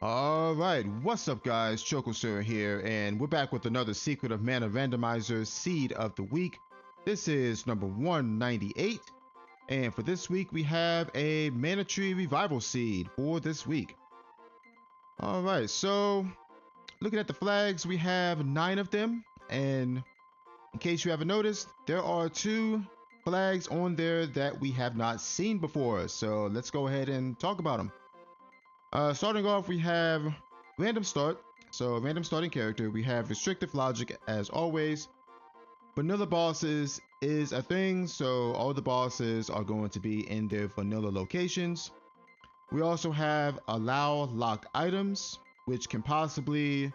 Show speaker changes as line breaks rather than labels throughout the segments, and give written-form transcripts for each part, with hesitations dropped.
All right, what's up, guys? Chokosur here, and we're back with another Secret of Mana Randomizer Seed of the Week. This is number 198, and for this week, we have a Mana Tree Revival Seed for this week. All right, so looking at the flags, we have 9 of them, and in case you haven't noticed, there are 2 flags on there that we have not seen before, so let's go ahead and talk about them. Starting off, we have random start. So random starting character. We have restrictive logic as always. Vanilla bosses is a thing, so all the bosses are going to be in their vanilla locations. We also have allow locked items, which can possibly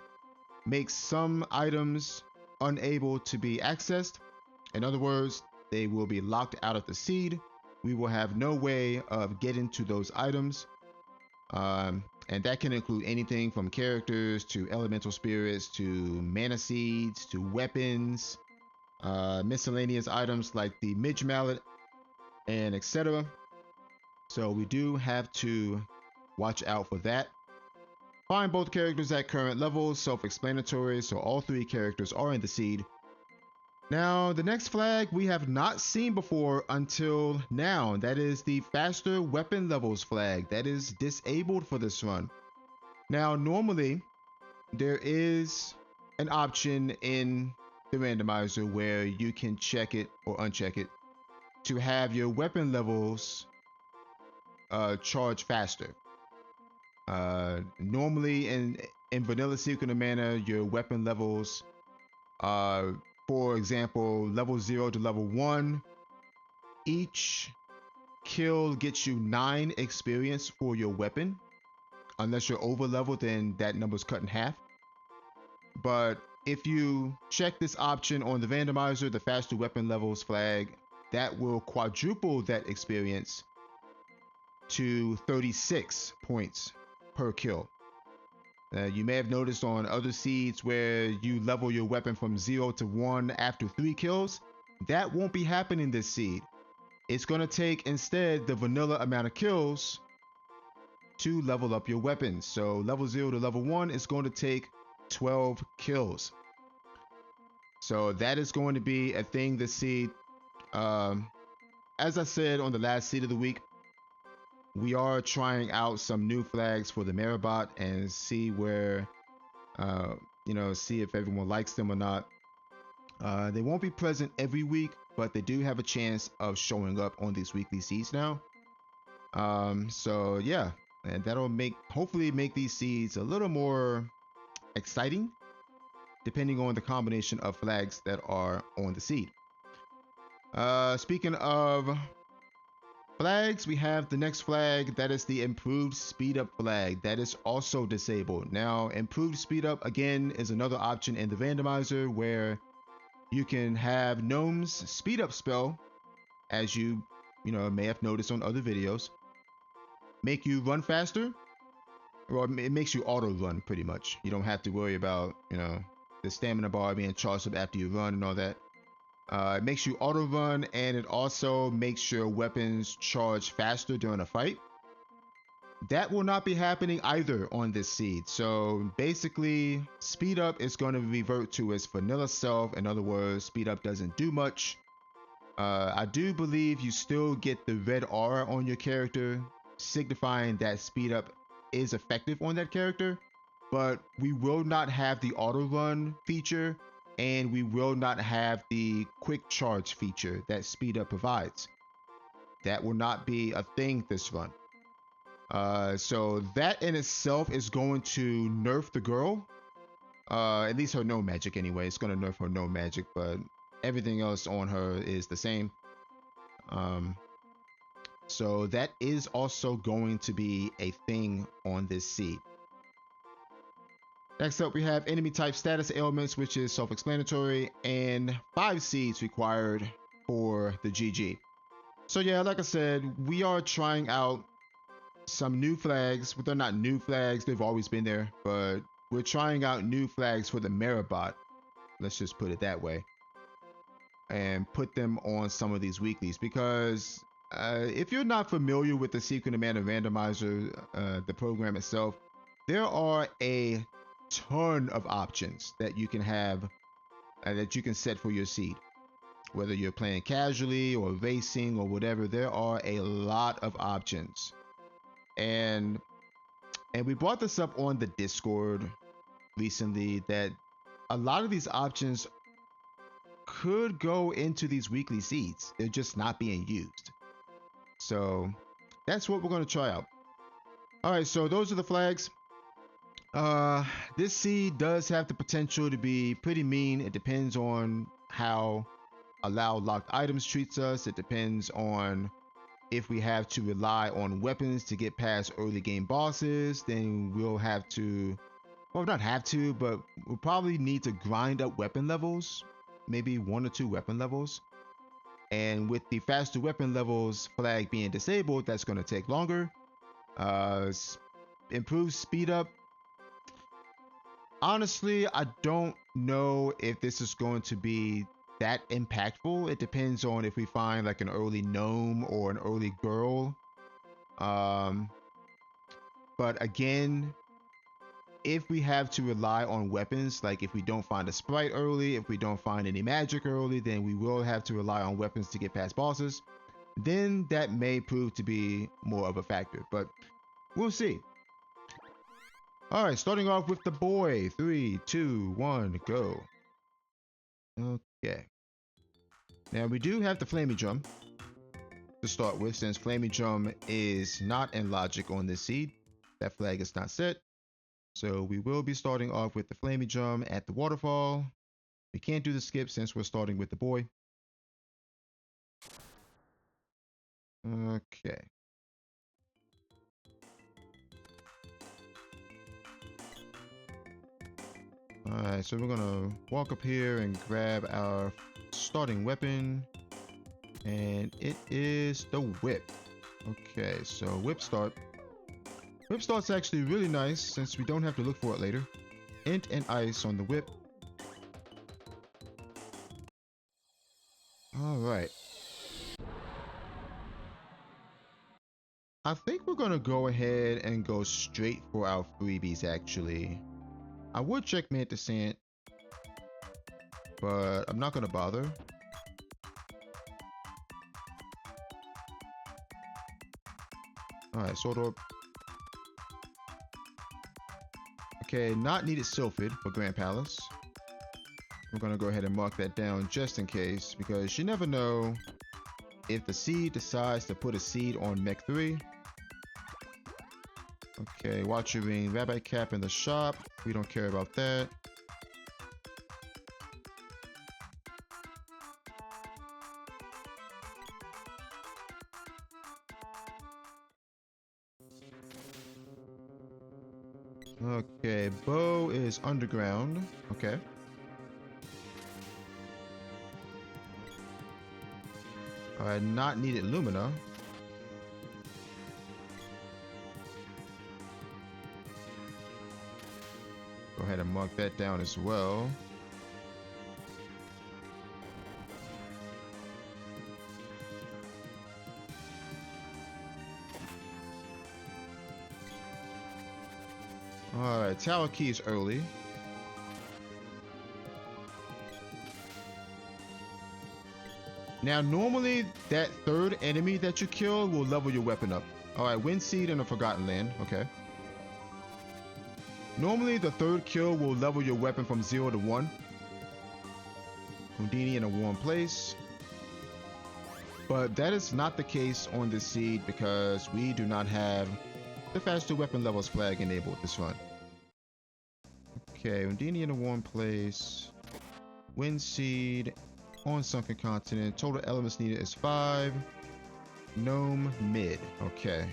make some items unable to be accessed. In other words, they will be locked out of the seed. We will have no way of getting to those items. And that can include anything from characters to elemental spirits to mana seeds to weapons, miscellaneous items like the midge mallet, and etc. So we do have to watch out for that. Find both characters at current levels, self-explanatory, so all 3 characters are in the seed. Now, the next flag we have not seen before until now. That is the faster weapon levels flag. That is disabled for this run. Now, normally, there is an option in the randomizer where you can check it or uncheck it to have your weapon levels charge faster. Normally, in vanilla Secret of Mana, your weapon levels for example, level 0 to level 1, each kill gets you 9 experience for your weapon. Unless you're over leveled, then that number's cut in half. But if you check this option on the randomizer, the faster weapon levels flag, that will quadruple that experience to 36 points per kill. You may have noticed on other seeds where you level your weapon from 0 to 1 after 3 kills. That won't be happening this seed. It's going to take instead the vanilla amount of kills to level up your weapon. So level 0 to level 1 is going to take 12 kills. So that is going to be a thing this seed. As I said on the last seed of the week, we are trying out some new flags for the Marabot and see where, see if everyone likes them or not. They won't be present every week, but they do have a chance of showing up on these weekly seeds now. So yeah, and that'll hopefully make these seeds a little more exciting, depending on the combination of flags that are on the seed. Speaking of flags, we have the next flag. That is the improved speed up flag. That is also disabled. Now, improved speed up again is another option in the randomizer where you can have Gnome's speed up spell, as you may have noticed on other videos, make you run faster. Well, it makes you auto run pretty much. You don't have to worry about the stamina bar being charged up after you run and all that. It makes you auto run, and it also makes your weapons charge faster during a fight. That will not be happening either on this seed. So basically, speed up is going to revert to its vanilla self. In other words, speed up doesn't do much. I do believe you still get the red aura on your character, signifying that speed up is effective on that character, but we will not have the auto run feature, and we will not have the quick charge feature that speed up provides. That will not be a thing this run. So that in itself is going to nerf the girl. At least her no magic anyway. It's going to nerf her no magic, but everything else on her is the same. So that is also going to be a thing on this seed. Next up, we have enemy type status ailments, which is self-explanatory, and 5 seeds required for the GG. So yeah, like I said, we are trying out some new flags, but they're not new flags. They've always been there, but we're trying out new flags for the Marabot. Let's just put it that way. And put them on some of these weeklies, because if you're not familiar with the Secret of Mana Randomizer, the program itself, there are a ton of options that you can have that you can set for your seed. Whether you're playing casually or racing or whatever, there are a lot of options. And we brought this up on the Discord recently that a lot of these options could go into these weekly seeds. They're just not being used. So that's what we're going to try out. All right, so those are the flags. This seed does have the potential to be pretty mean. It depends on how allow locked items treats us. It depends on if we have to rely on weapons to get past early game bosses, then we'll have to, well, not have to, but we'll probably need to grind up weapon levels, maybe 1 or 2 weapon levels. And with the faster weapon levels flag being disabled, that's going to take longer. Improved speed up. Honestly, I don't know if this is going to be that impactful. It depends on if we find like an early gnome or an early girl. But again, if we have to rely on weapons, like if we don't find a sprite early, if we don't find any magic early, then we will have to rely on weapons to get past bosses. Then that may prove to be more of a factor, but we'll see. All right, starting off with the boy. 3, 2, 1, go. Okay. Now we do have the flaming drum to start with, since flaming drum is not in logic on this seed. That flag is not set. So we will be starting off with the flaming drum at the waterfall. We can't do the skip since we're starting with the boy. Okay. Alright, so we're gonna walk up here and grab our starting weapon. And it is the whip. Okay, so whip start. Whip start's actually really nice since we don't have to look for it later. Int and ice on the whip. Alright. I think we're gonna go ahead and go straight for our freebies actually. I would check Mantisant, but I'm not gonna bother. Alright, Sword Orb. Okay, not needed Sylphid for Grand Palace. We're gonna go ahead and mark that down just in case, because you never know if the seed decides to put a seed on Mech 3. Okay, watch your ring, Rabbi Cap in the shop. We don't care about that. Okay, bow is underground. Okay. Alright, not needed Lumina. Go ahead and mark that down as well. Alright, tower keys early. Now, normally that third enemy that you kill will level your weapon up. Alright, Wind Seed in a Forgotten Land. Okay. Normally the third kill will level your weapon from 0 to 1. Houdini in a warm place. But that is not the case on this seed because we do not have the faster weapon levels flag enabled this run. Okay, Houdini in a warm place. Wind Seed on Sunken Continent. Total elements needed is 5. Gnome mid. Okay.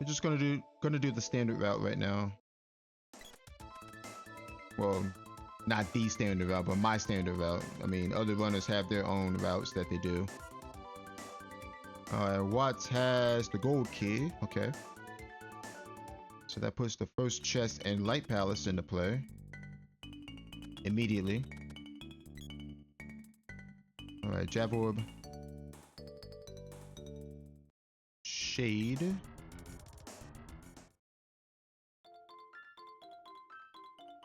We're just gonna do the standard route right now. Well, Not the standard route, but my standard route. I mean, other runners have their own routes that they do. Alright, Watts has the gold key. Okay. So that puts the first chest and Light Palace into play. Immediately. Alright, Jab Orb. Shade.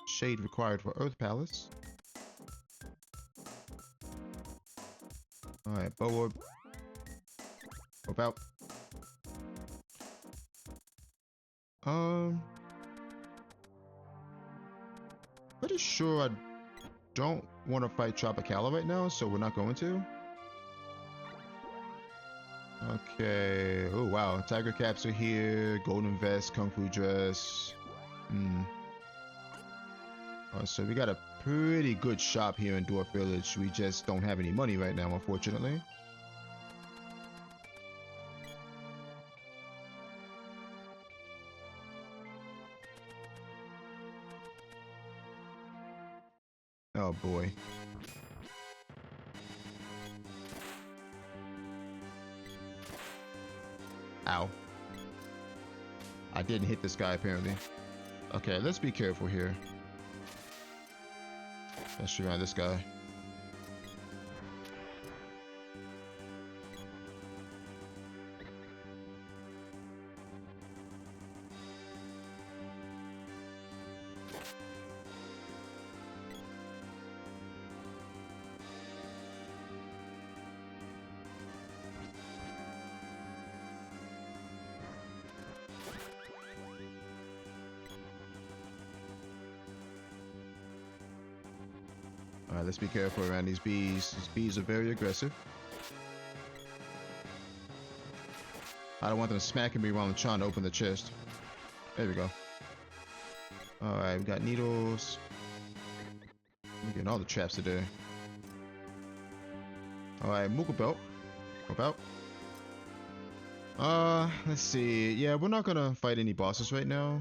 Shade required for Earth Palace. Alright, Bow Orb. About. Pretty sure I don't want to fight Tropicala right now, so we're not going to. Okay. Oh wow, Tiger Caps are here. Golden Vest, Kung Fu Dress. So we got a pretty good shop here in Dwarf Village. We just don't have any money right now, unfortunately. Oh boy. Ow. I didn't hit this guy apparently. Okay, let's be careful here. Let's shoot around this guy. Alright, let's be careful around these bees. These bees are very aggressive. I don't want them smacking me while I'm trying to open the chest. There we go. Alright, we got needles. We're getting all the traps today. Alright, Moogle Belt. About. Let's see. Yeah, we're not gonna fight any bosses right now.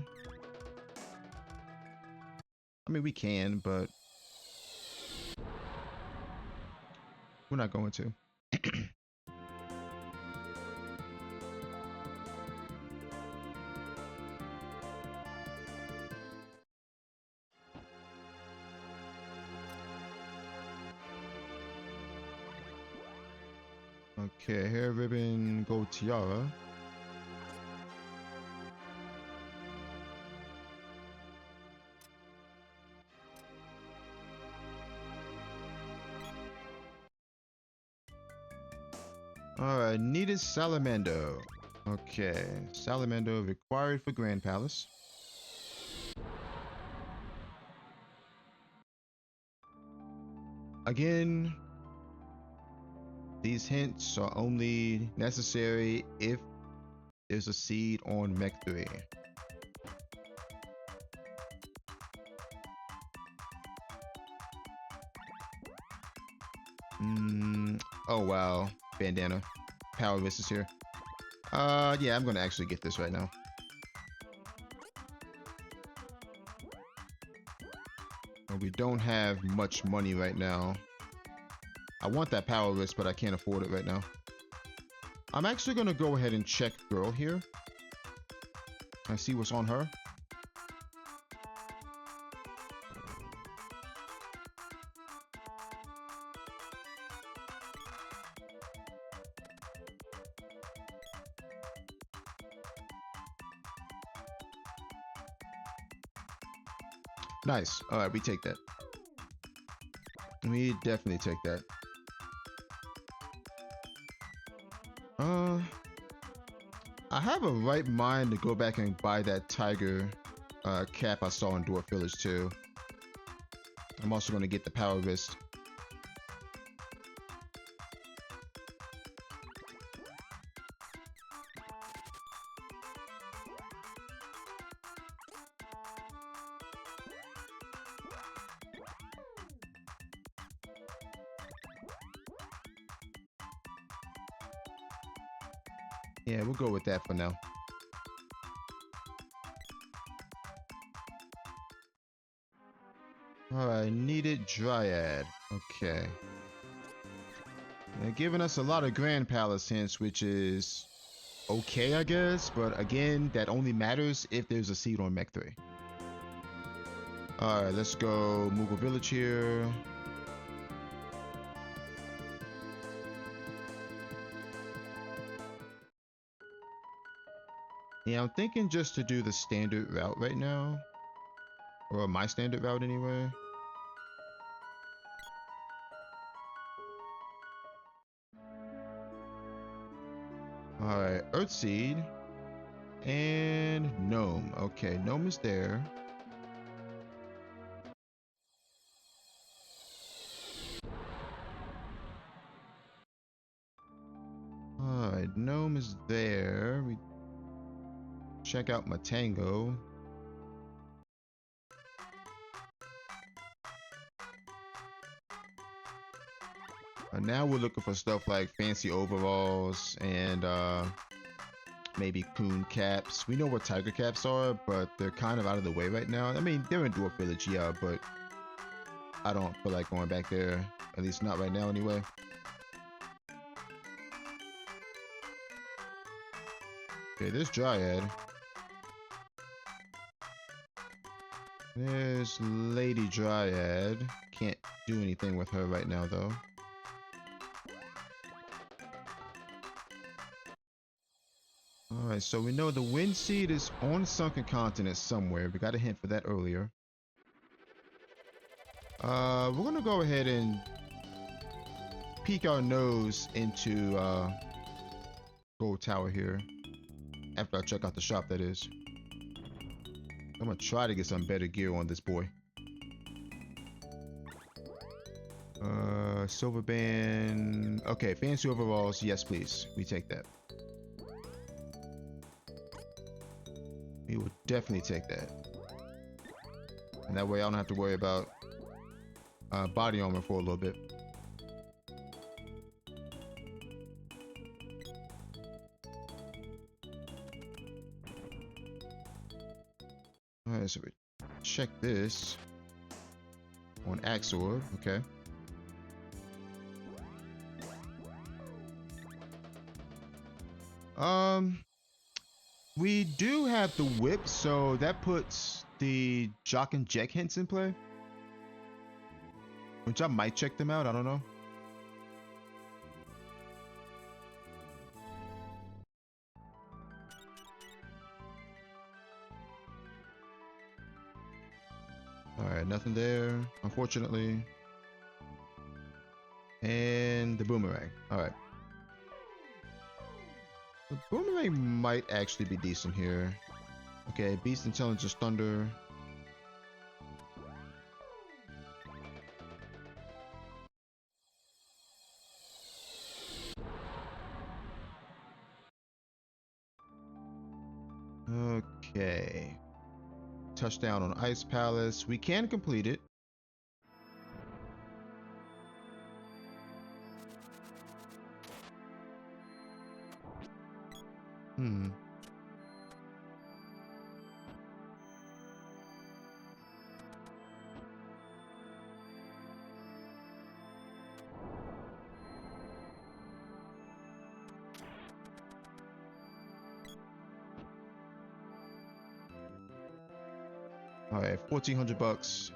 I mean, we can, but we're not going to. Okay, hair ribbon, gold tiara. Alright, needed Salamando. Okay, Salamando required for Grand Palace. Again, these hints are only necessary if there's a seed on Mech 3. Oh wow, bandana. Power Wrist is here. Yeah, I'm gonna actually get this right now. We don't have much money right now. I want that Power Wrist, but I can't afford it right now. I'm actually gonna go ahead and check girl here. I see what's on her. Nice. All right, we take that. We definitely take that. I have a right mind to go back and buy that tiger cap I saw in Dwarf Village too. I'm also going to get the Power Wrist. Yeah, we'll go with that for now. Alright, needed Dryad. Okay. They're giving us a lot of Grand Palace hints, which is okay, I guess. But again, that only matters if there's a seed on Mech 3. Alright, let's go Moogle Village here. Yeah, I'm thinking just to do the standard route right now. Or my standard route anyway. Alright, Earthseed. And Gnome. Okay, Gnome is there. Alright, Gnome is there. We check out Matango. Now we're looking for stuff like fancy overalls and maybe coon caps. We know what tiger caps are, but they're kind of out of the way right now. I mean, they're in Dwarf Village, yeah, but I don't feel like going back there. At least not right now anyway. Okay, there's Dryad. There's Lady Dryad. Can't do anything with her right now though. Alright, so we know the Wind Seed is on Sunken Continent somewhere. We got a hint for that earlier. We're gonna go ahead and peek our nose into Gold Tower here. After I check out the shop, that is. I'm gonna try to get some better gear on this boy. Silver band. Okay, fancy overalls. Yes, please. We take that. We will definitely take that. And that way I don't have to worry about body armor for a little bit. Alright, so we check this on Axor. Okay. We do have the whip, so that puts the Jock and Jack hints in play. Which I might check them out, I don't know. Alright, nothing there, unfortunately. And the boomerang. Alright. The boomerang might actually be decent here. Okay, Beast Intelligence Thunder. Okay. Touchdown on Ice Palace. We can complete it. All right, 1,400 bucks.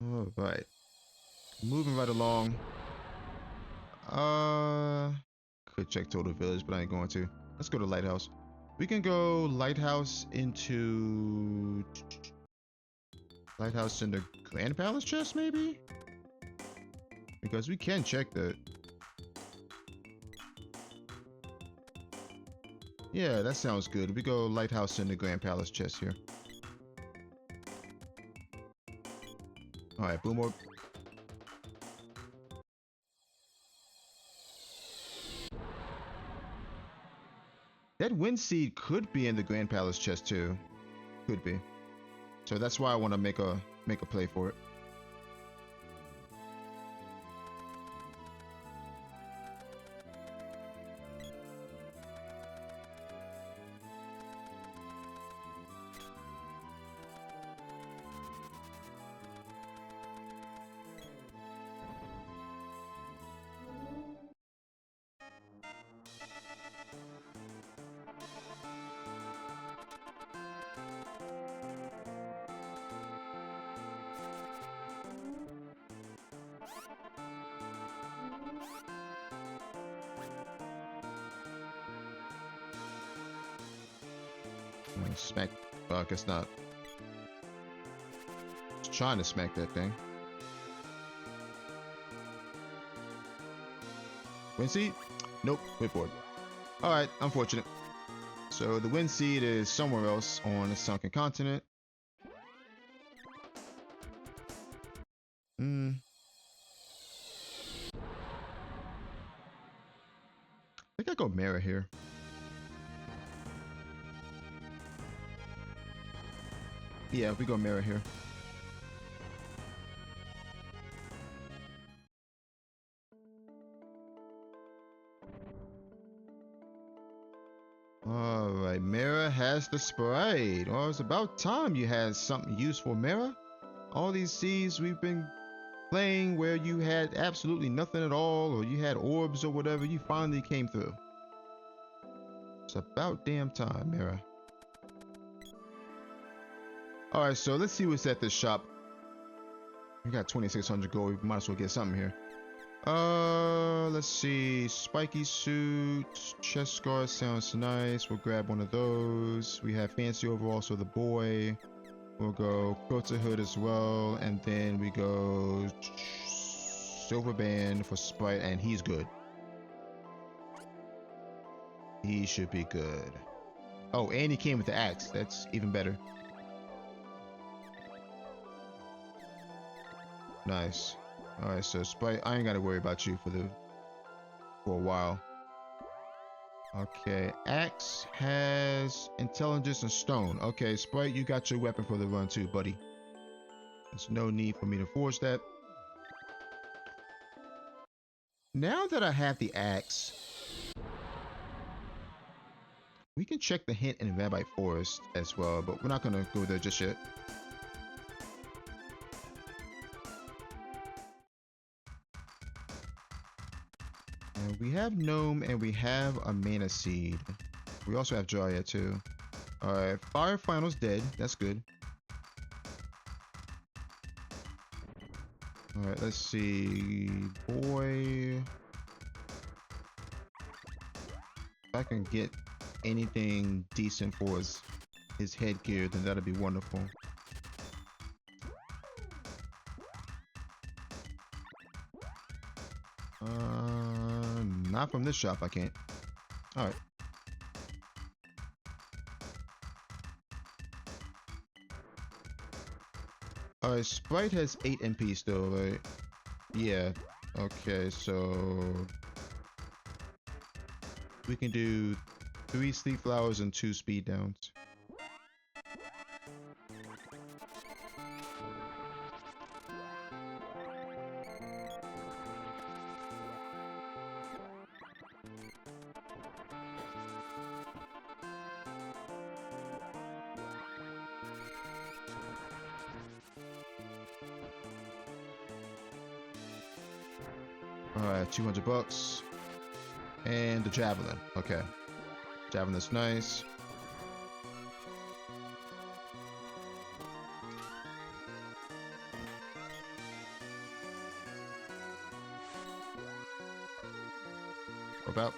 All right, moving right along. Could check Total Village, but I ain't going to. Let's go to Lighthouse. We can go Lighthouse into Lighthouse in the Grand Palace chest, maybe? Because we can check that. Yeah, that sounds good. We go Lighthouse in the Grand Palace chest here. Alright, boom orb. That Wind Seed could be in the Grand Palace chest too. Could be. So that's why I want to make a play for it. smack. Well, I guess not. Just trying to smack that thing. Wind seed? Nope, whipboard. Alright, unfortunate. So the wind seed is somewhere else on the sunken continent. I think I go Mara here. Yeah, we go Mara here. Alright, Mara has the Sprite. Well, it's about time you had something useful, Mara. All these seeds we've been playing where you had absolutely nothing at all, or you had orbs or whatever, you finally came through. It's about damn time, Mara. Alright, so let's see what's at this shop. We got 2,600 gold. We might as well get something here. Let's see. Spiky suit, chest guard sounds nice. We'll grab one of those. We have fancy overalls for the boy. We'll go quilted hood as well, and then we go silver band for Sprite, and he's good. He should be good. Oh, and he came with the axe. That's even better. Nice. Alright, so Sprite, I ain't gotta worry about you for a while. Okay, axe has intelligence and stone. Okay, Sprite, you got your weapon for the run too, buddy. There's no need for me to force that. Now that I have the axe, we can check the hint in Rabite Forest as well, but we're not gonna go there just yet. And we have Gnome and we have a Mana Seed. We also have Dryad too. Alright, Fire Final's dead. That's good. Alright, let's see. Boy. If I can get anything decent for his headgear, then that'd be wonderful. Not from this shop, I can't. Alright. Alright, Sprite has 8 MP still, right? Yeah. Okay, so we can do 3 sleep flowers and 2 speed downs. Alright, 200 bucks. And the javelin. Okay. Javelin's nice. About.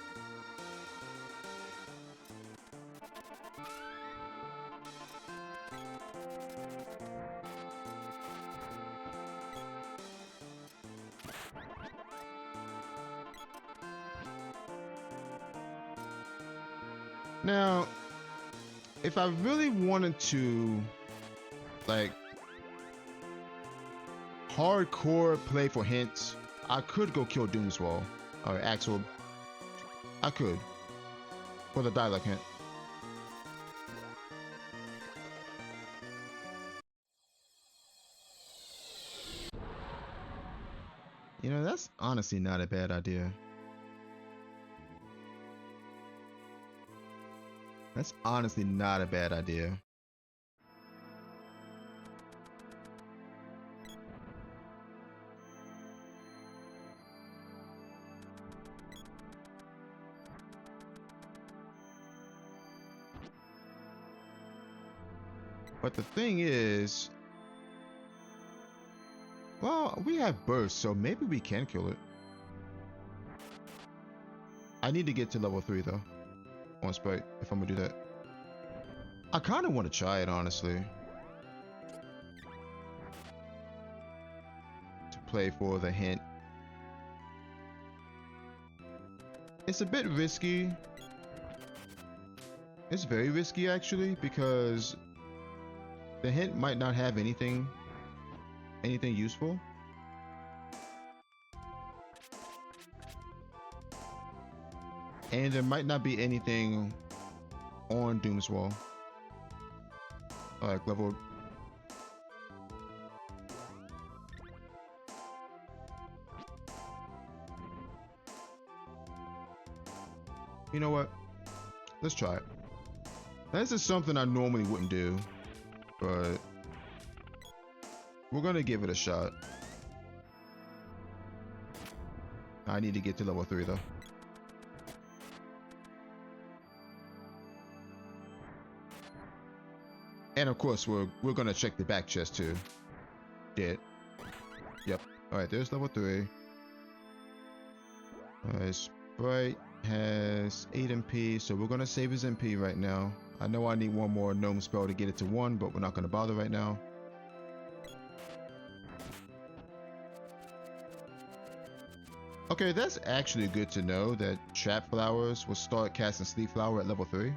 Now, if I really wanted to, like, hardcore play for hints, I could go kill Doomswall or Axel. I could for the dialect hint. You know, that's honestly not a bad idea. That's honestly not a bad idea. But the thing is, well, we have burst, so maybe we can kill it. I need to get to level 3 though on Sprite if I'm gonna do that. I kind of want to try it, honestly. To play for the hint. It's a bit risky. It's very risky, actually, because the hint might not have anything useful. And there might not be anything on Doom's Wall. Alright, level. You know what? Let's try it. This is something I normally wouldn't do, but we're gonna give it a shot. I need to get to level 3 though. And of course, we're gonna check the back chest too. Dead. Yep. Alright, there's level 3. Alright, Sprite has 8 MP, so we're gonna save his MP right now. I know I need one more gnome spell to get it to 1, but we're not gonna bother right now. Okay, that's actually good to know that Trap Flowers will start casting Sleep Flower at level 3.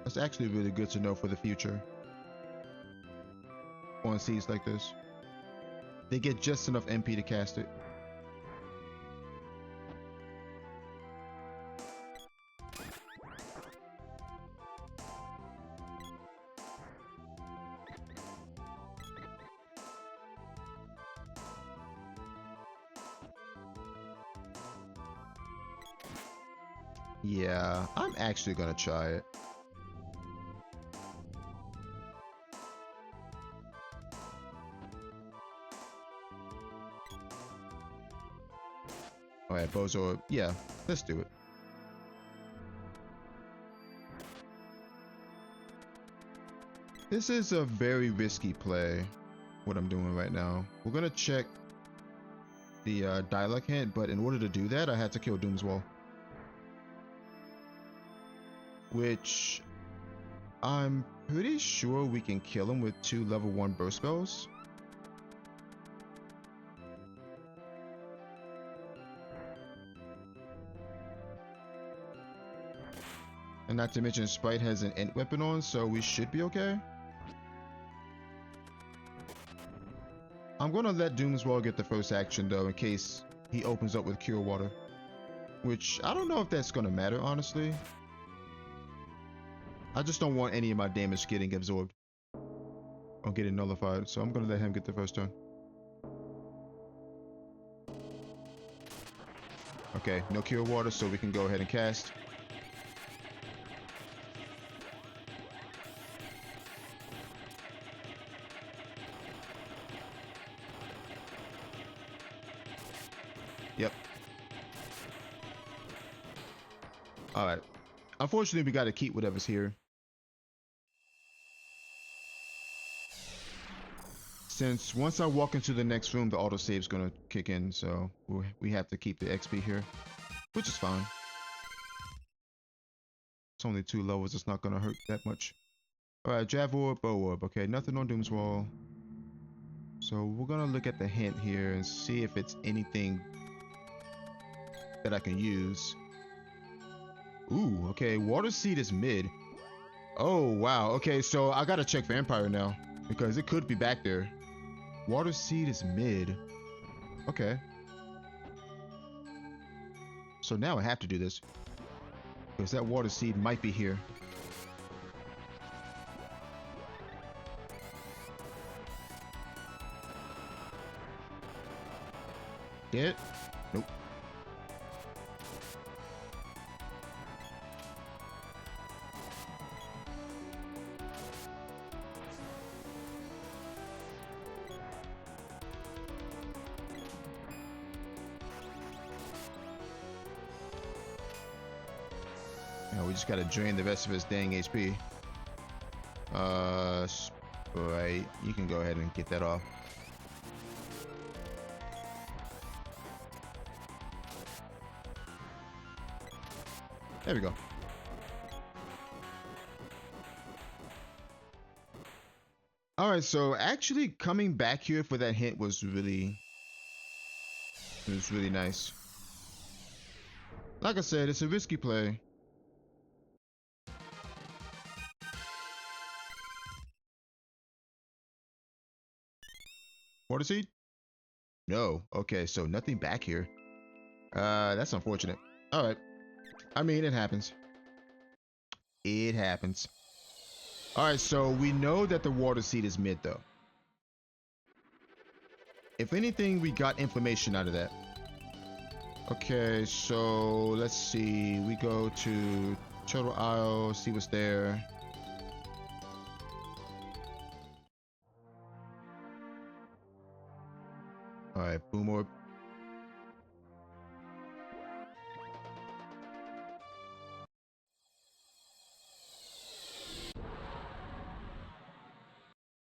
That's actually really good to know for the future. On seeds like this. They get just enough MP to cast it. Yeah, I'm actually gonna try it. Alright, Bozo, yeah, let's do it. This is a very risky play, what I'm doing right now. We're gonna check the dialogue hint, but in order to do that, I had to kill Doom's Wall. Which I'm pretty sure we can kill him with 2 level 1 burst spells. And not to mention Sprite has an int weapon on, so we should be okay. I'm gonna let Doom's Wall get the first action though, in case he opens up with Cure Water. Which, I don't know if that's gonna matter, honestly. I just don't want any of my damage getting absorbed or getting nullified, so I'm gonna let him get the first turn. Okay, no Cure Water, so we can go ahead and cast. Yep. Alright. Unfortunately, we gotta keep whatever's here. Since once I walk into the next room, the autosave's gonna kick in, so we have to keep the XP here, which is fine. It's only 2 levels, it's not gonna hurt that much. Alright, Jav Orb, Bow Orb. Okay, nothing on Doom's Wall. So we're gonna look at the hint here and see if it's anything that I can use. Ooh, okay, Water Seed is mid. Oh, wow. Okay, so I gotta check Vampire now, because it could be back there. Water Seed is mid. Okay. So now I have to do this, because that Water Seed might be here. Get it? Nope. Now we just gotta drain the rest of his dang HP. Right. You can go ahead and get that off. There we go. All right, so actually coming back here for that hint was really nice. Like I said, it's a risky play. Water seed? No. Okay, so nothing back here. That's unfortunate. All right. I mean, it happens. It happens. All right, so we know that the water seed is mid, though. If anything, we got information out of that. Okay, so let's see. We go to Turtle Isle, see what's there. All right, Boom Orb.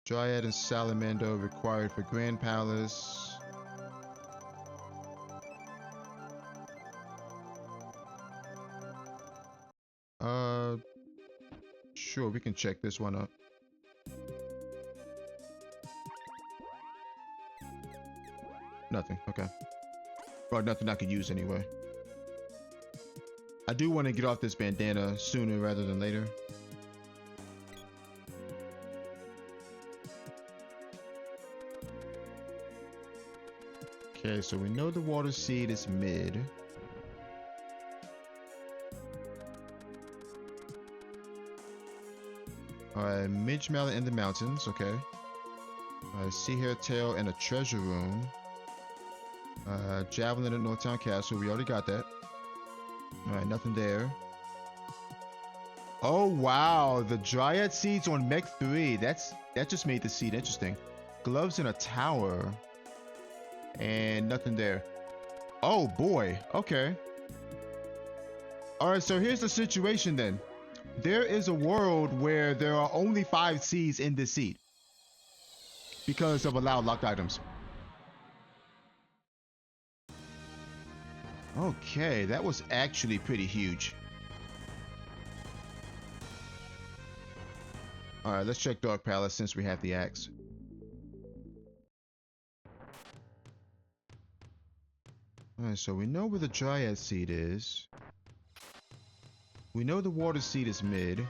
Dryad and Salamander required for Grand Palace. Sure, we can check this one up. Nothing, okay. Well, nothing I could use anyway. I do want to get off this bandana sooner rather than later. Okay, so we know the water seed is mid. Alright, Midge Mallet in the mountains, okay. Alright, Sea Hare Tail in a treasure room. Javelin at Northtown Castle, we already got that. Alright, nothing there. Oh wow, the Dryad seeds on Mech 3. That just made the seed interesting. Gloves in a tower. And nothing there. Oh boy, okay. Alright, so here's the situation then. There is a world where there are only 5 seeds in this seed because of allowed locked items. Okay, that was actually pretty huge. Alright, let's check Dark Palace since we have the axe. Alright, so we know where the Dryad seed is. We know the water seed is mid.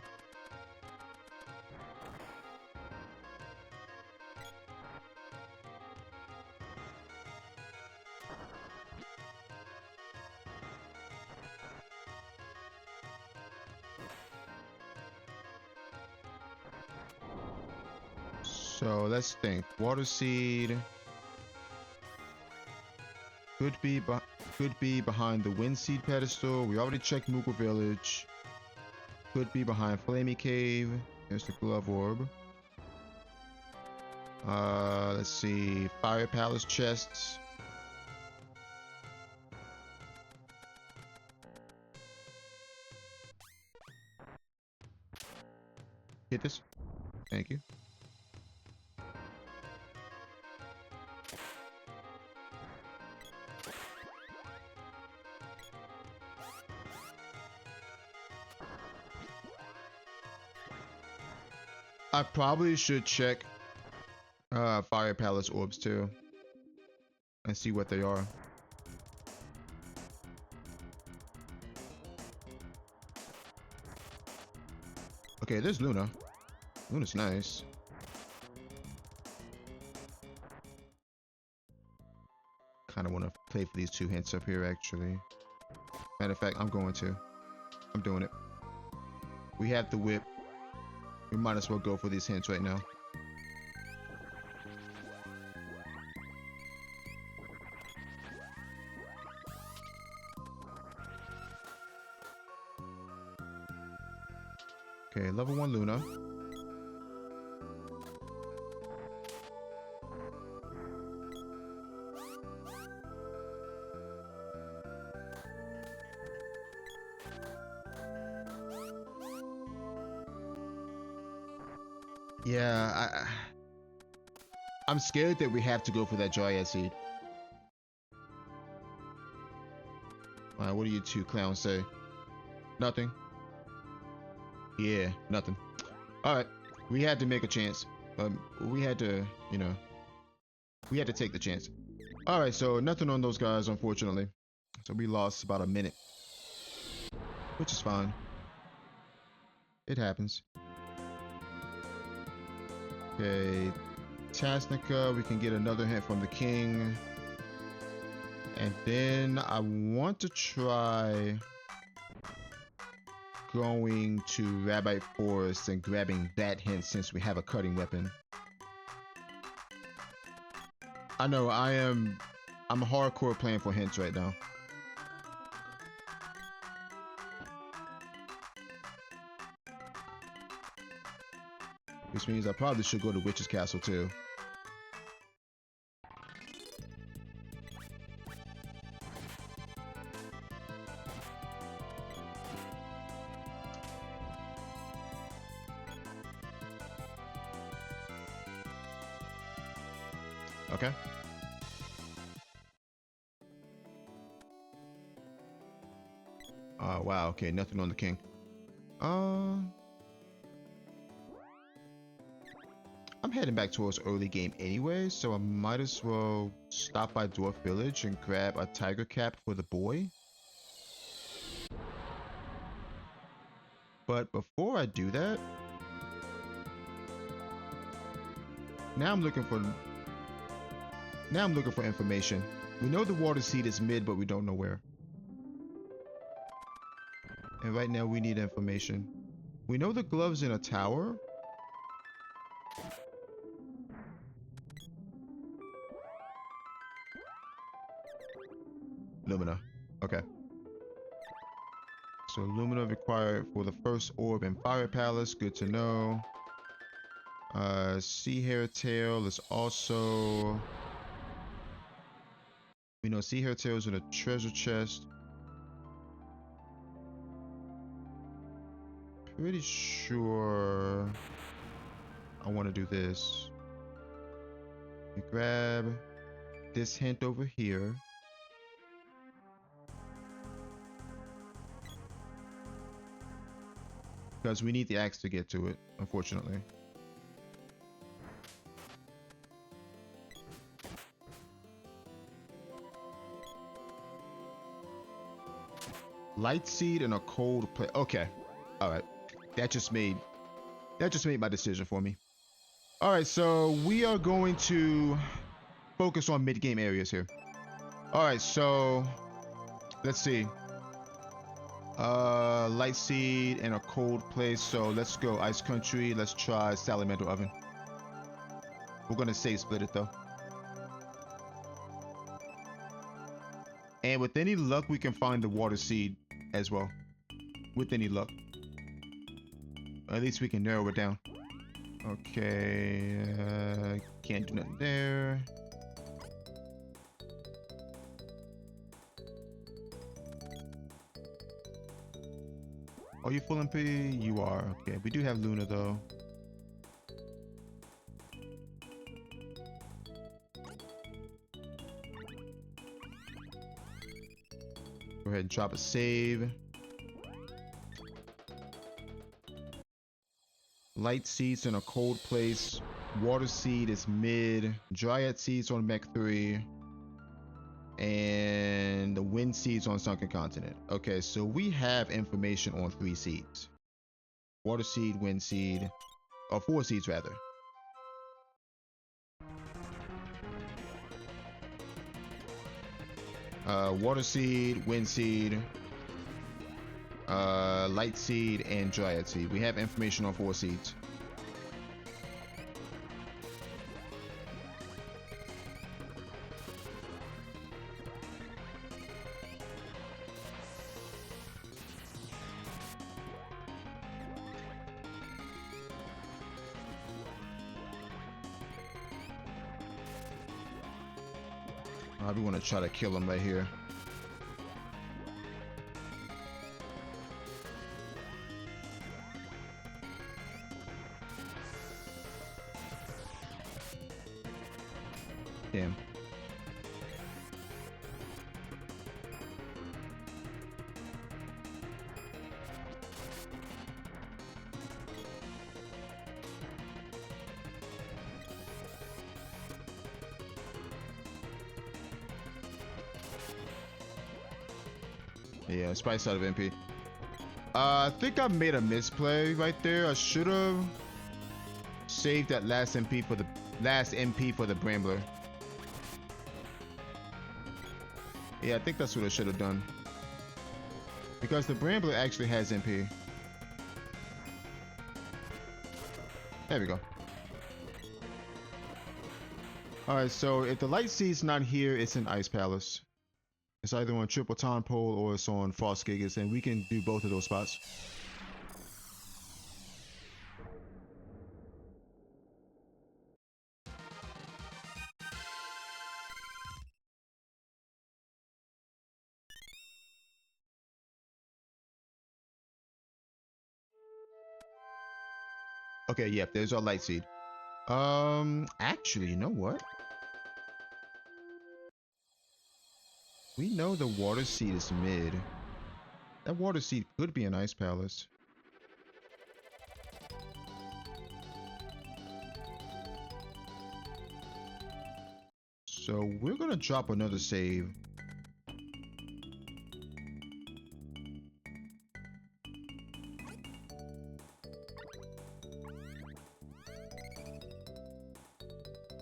So let's think. Water seed could be behind the Wind Seed pedestal. We already checked Moogle Village. Could be behind Flamey Cave. There's the Glove Orb. Let's see. Fire Palace chests. Hit this. Thank you. I probably should check Fire Palace orbs too and see what they are. Okay, there's Luna. Luna's nice. Kind of want to play for these 2 hints up here actually. Matter of fact, I'm going to. I'm doing it. We have the whip. We might as well go for these hints right now. Okay, level 1 Luna. Yeah, I'm scared that we have to go for that Dryad seed. Alright, what do you 2 clowns say? Nothing. Yeah, nothing. Alright, we had to make a chance. We had to, you know, we had to take the chance. All right, so nothing on those guys, unfortunately. So we lost about a minute, which is fine. It happens. Okay, Tasnica, we can get another hint from the king. And then I want to try going to Rabbite Forest and grabbing that hint since we have a cutting weapon. I know I'm hardcore playing for hints right now. Which means I probably should go to Witch's Castle too. Okay. Wow, okay, nothing on the king. I'm heading back towards early game anyway, so I might as well stop by Dwarf Village and grab a tiger cap for the boy. But before I do that, now I'm looking for information. We know the water seed is mid, but we don't know where. And right now we need information. We know the glove's in a tower. Lumina. Okay. So Lumina required for the first orb in Fire Palace. Good to know. Sea Hair Tail is also... We know Sea Hair Tail is in a treasure chest. Pretty sure I want to do this. We grab this hint over here. Because we need the axe to get to it, unfortunately. Light seed and a cold plate. Okay. All right. That just made my decision for me. All right, so we are going to focus on mid-game areas here. All right, so let's see. Light seed and a cold place. So let's go Ice Country. Let's try Salamander Oven. We're gonna save split it though. And with any luck, we can find the water seed as well. With any luck. At least we can narrow it down. Okay, can't do nothing there. Are you full MP? You are. Okay, we do have Luna though. Go ahead and drop a save. Light seeds in a cold place. Water seed is mid. Dryad seeds on Mech 3. And the wind seeds on Sunken Continent. Okay, so we have information on 3 seeds. Water seed, wind seed, or 4 seeds rather. Water seed, wind seed, light seed, and dryad seed. We have information on 4 seeds. We want to try to kill him right here. Damn. Yeah, Spice out of MP. I think I made a misplay right there. I should have saved that last MP for the Brambler. Yeah, I think that's what I should have done. Because the Brambler actually has MP. There we go. Alright, so if the Light Seed's not here, it's in Ice Palace. It's either on Triple Ton Pole or it's on False Gigas, and we can do both of those spots. Okay, yep, there's our Light Seed. Actually, you know what? We know the Water Seed is mid. That Water Seed could be an Ice Palace. So we're gonna drop another save.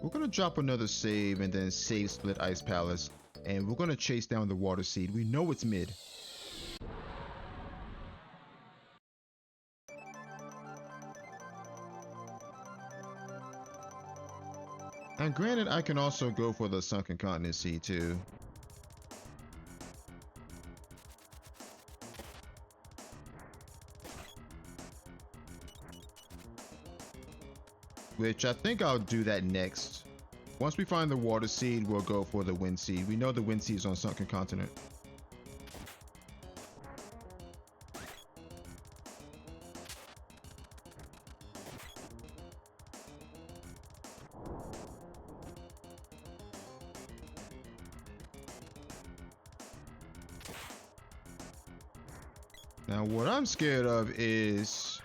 We're gonna drop another save and then save split Ice Palace. And we're gonna chase down the Water Seed. We know it's mid. And granted, I can also go for the Sunken Continent Seed too. Which I think I'll do that next. Once we find the Water Seed, we'll go for the Wind Seed. We know the Wind Seed is on Sunken Continent. Now, what I'm scared of is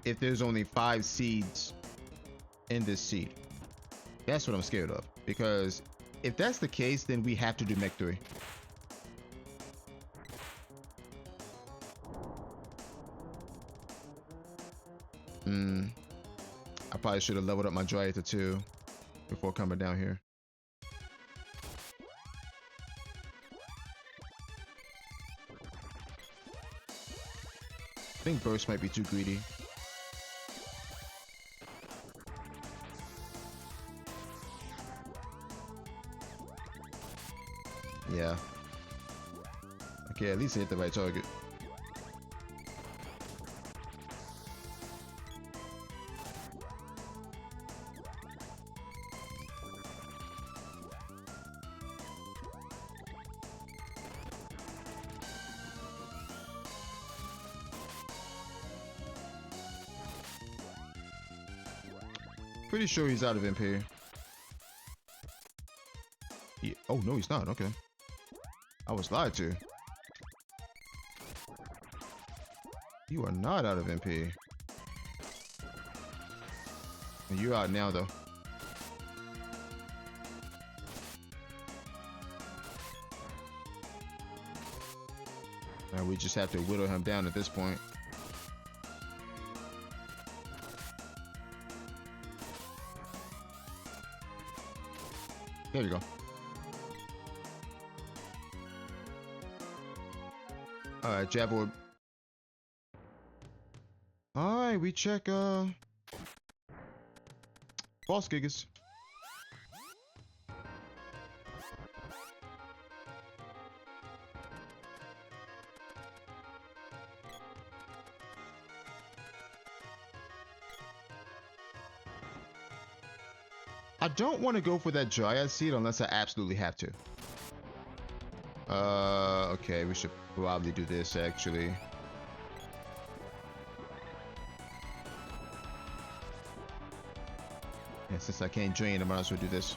if there's only 5 seeds in this seed. That's what I'm scared of. Because if that's the case, then we have to do Mech 3. I probably should have leveled up my Dryad too before coming down here. I think Burst might be too greedy. Yeah. Okay, at least hit the right target. Pretty sure he's out of MP. Oh no, he's not. Okay. I was lied to. You are not out of MP. And you're out now, though. And we just have to whittle him down at this point. There we go. Alright, jab orb. Alright, we check False Gigas. I don't want to go for that Dryad Seed unless I absolutely have to. Okay, we should probably do this actually. And since I can't drain, I might as well do this.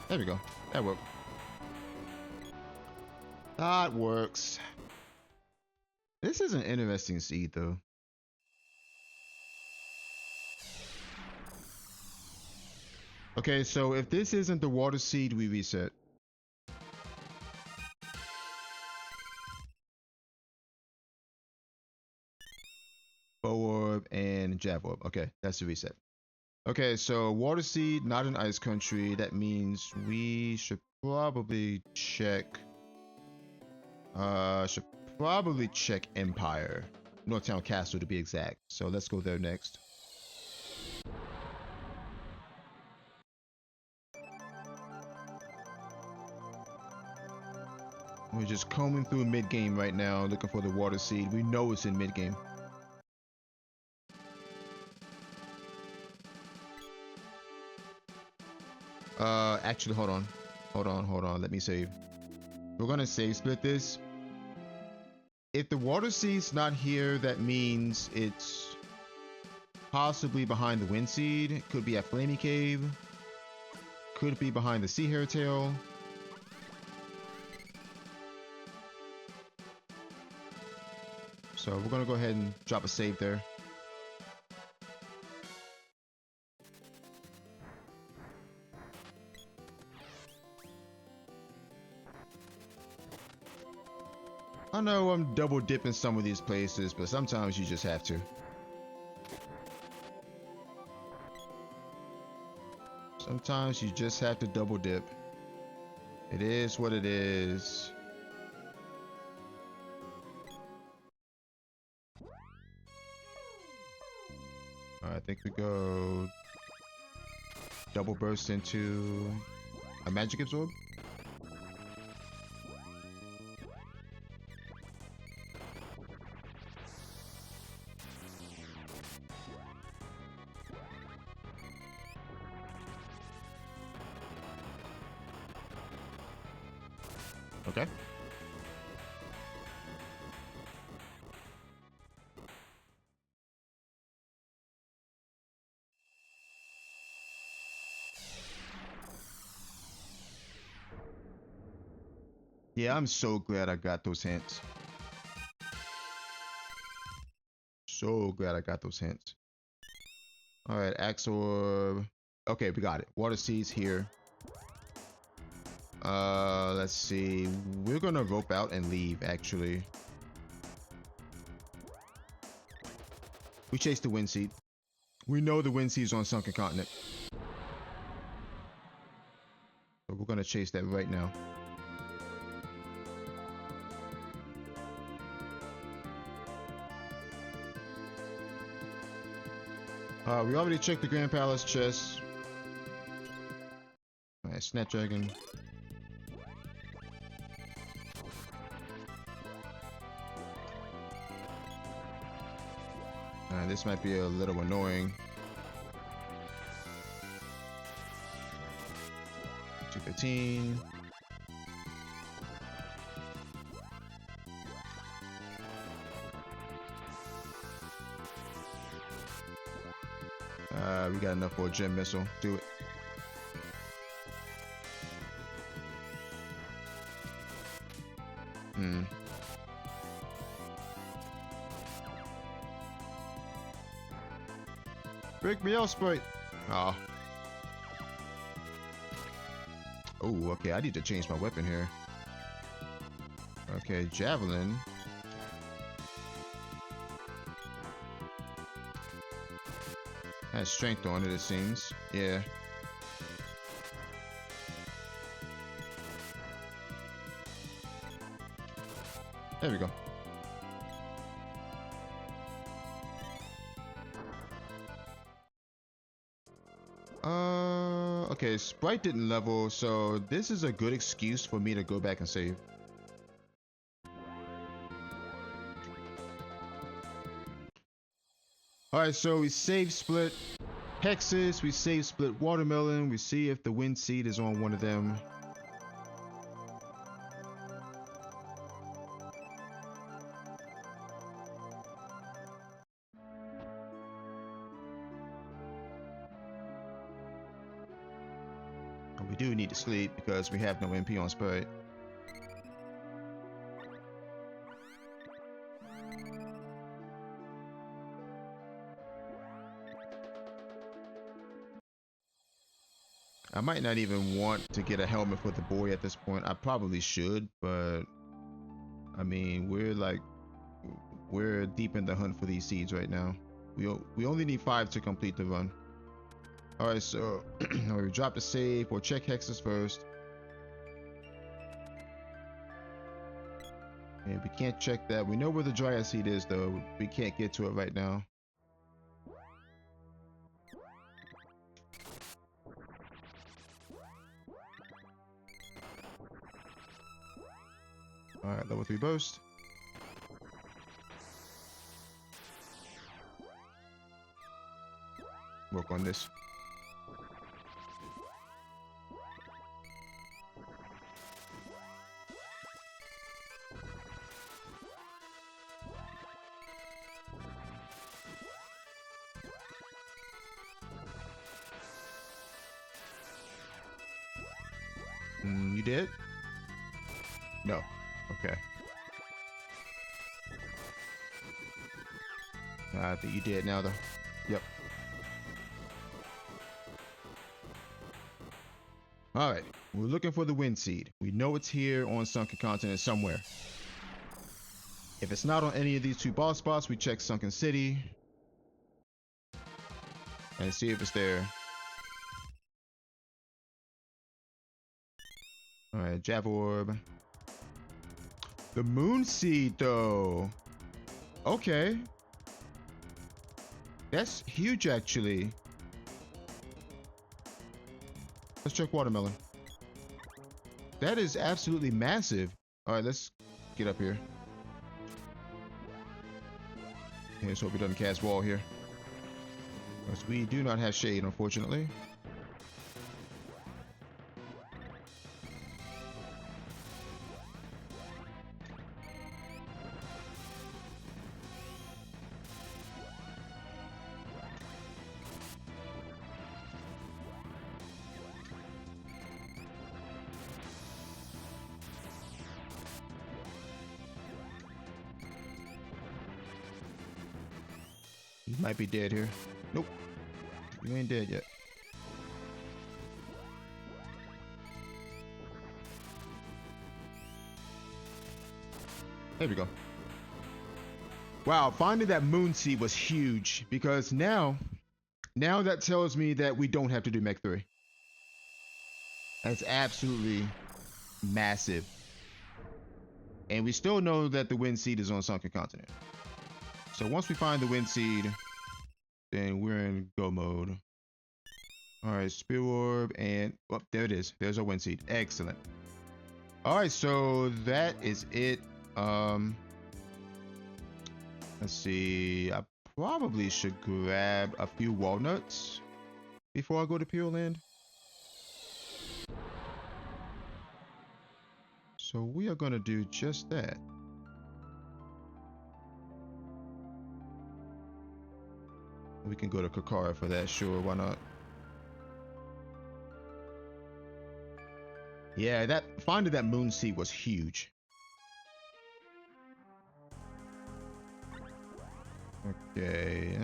There we go. That worked. That works. This is an interesting seed though. Okay, so if this isn't the water seed, we reset. Bow orb and jab orb. Okay, that's the reset. Okay, so water seed, not an ice country. That means we should probably check. Should probably check Empire, Northtown Castle to be exact. So let's go there next. We're just combing through mid game right now, looking for the water seed. We know it's in mid game. Actually, hold on. Let me save. We're gonna save split this. If the water seed's not here, that means it's possibly behind the wind seed. Could be at Flamey Cave. Could be behind the sea hare tail. So we're gonna go ahead and drop a save there. I know I'm double dipping some of these places, but sometimes you just have to. Sometimes you just have to double dip. It is what it is. I think we go double burst into a magic absorb. Okay. Yeah, I'm so glad I got those hints. So glad I got those hints. All right, Axe Orb. Okay, we got it. Water Seeds here. Let's see. We're gonna rope out and leave, actually. We chase the Wind Seed. We know the Wind Seed's on Sunken Continent. So we're gonna chase that right now. We already checked the Grand Palace chest. Alright, Snapdragon. This might be a little annoying. 215. We got enough for a gem missile. Do it. Break me out, Sprite. Oh. Oh, okay. I need to change my weapon here. Okay, Javelin. Has strength on it, it seems. Yeah. There we go. Okay, Sprite didn't level, so this is a good excuse for me to go back and save. Alright, so we save split Hexes, we save split Watermelon, we see if the Wind Seed is on one of them. We do need to sleep because we have no MP on Sprite. I might not even want to get a helmet for the boy at this point. I probably should, but I mean, we're deep in the hunt for these seeds right now. We only need 5 to complete the run. All right, so we drop the save or check hexes first. And we can't check that. We know where the dryad seed is, though. We can't get to it right now. All right, level 3 burst. Work on this. You did? No. Okay. I think you did now, though. Yep. All right. We're looking for the wind seed. We know it's here on Sunken Continent somewhere. If it's not on any of these 2 boss spots, we check Sunken City and see if it's there. All right, Java Orb. The moon seed, though. Okay. That's huge, actually. Let's check watermelon. That is absolutely massive. All right, let's get up here. Let's hope he doesn't cast wall here. Because we do not have shade, unfortunately. You might be dead here. Nope. You ain't dead yet. There we go. Wow, finding that moon seed was huge because now that tells me that we don't have to do Mech 3. That's absolutely massive. And we still know that the wind seed is on Sunken Continent. So once we find the wind seed, then we're in go mode. All right, Spear Orb, and oh, there it is. There's our wind seed. Excellent. All right, so that is it. Let's see. I probably should grab a few walnuts before I go to Pure Land. So we are gonna do just that. We can go to Kakara for that, sure, why not? Yeah, finding that moon seed was huge. Okay,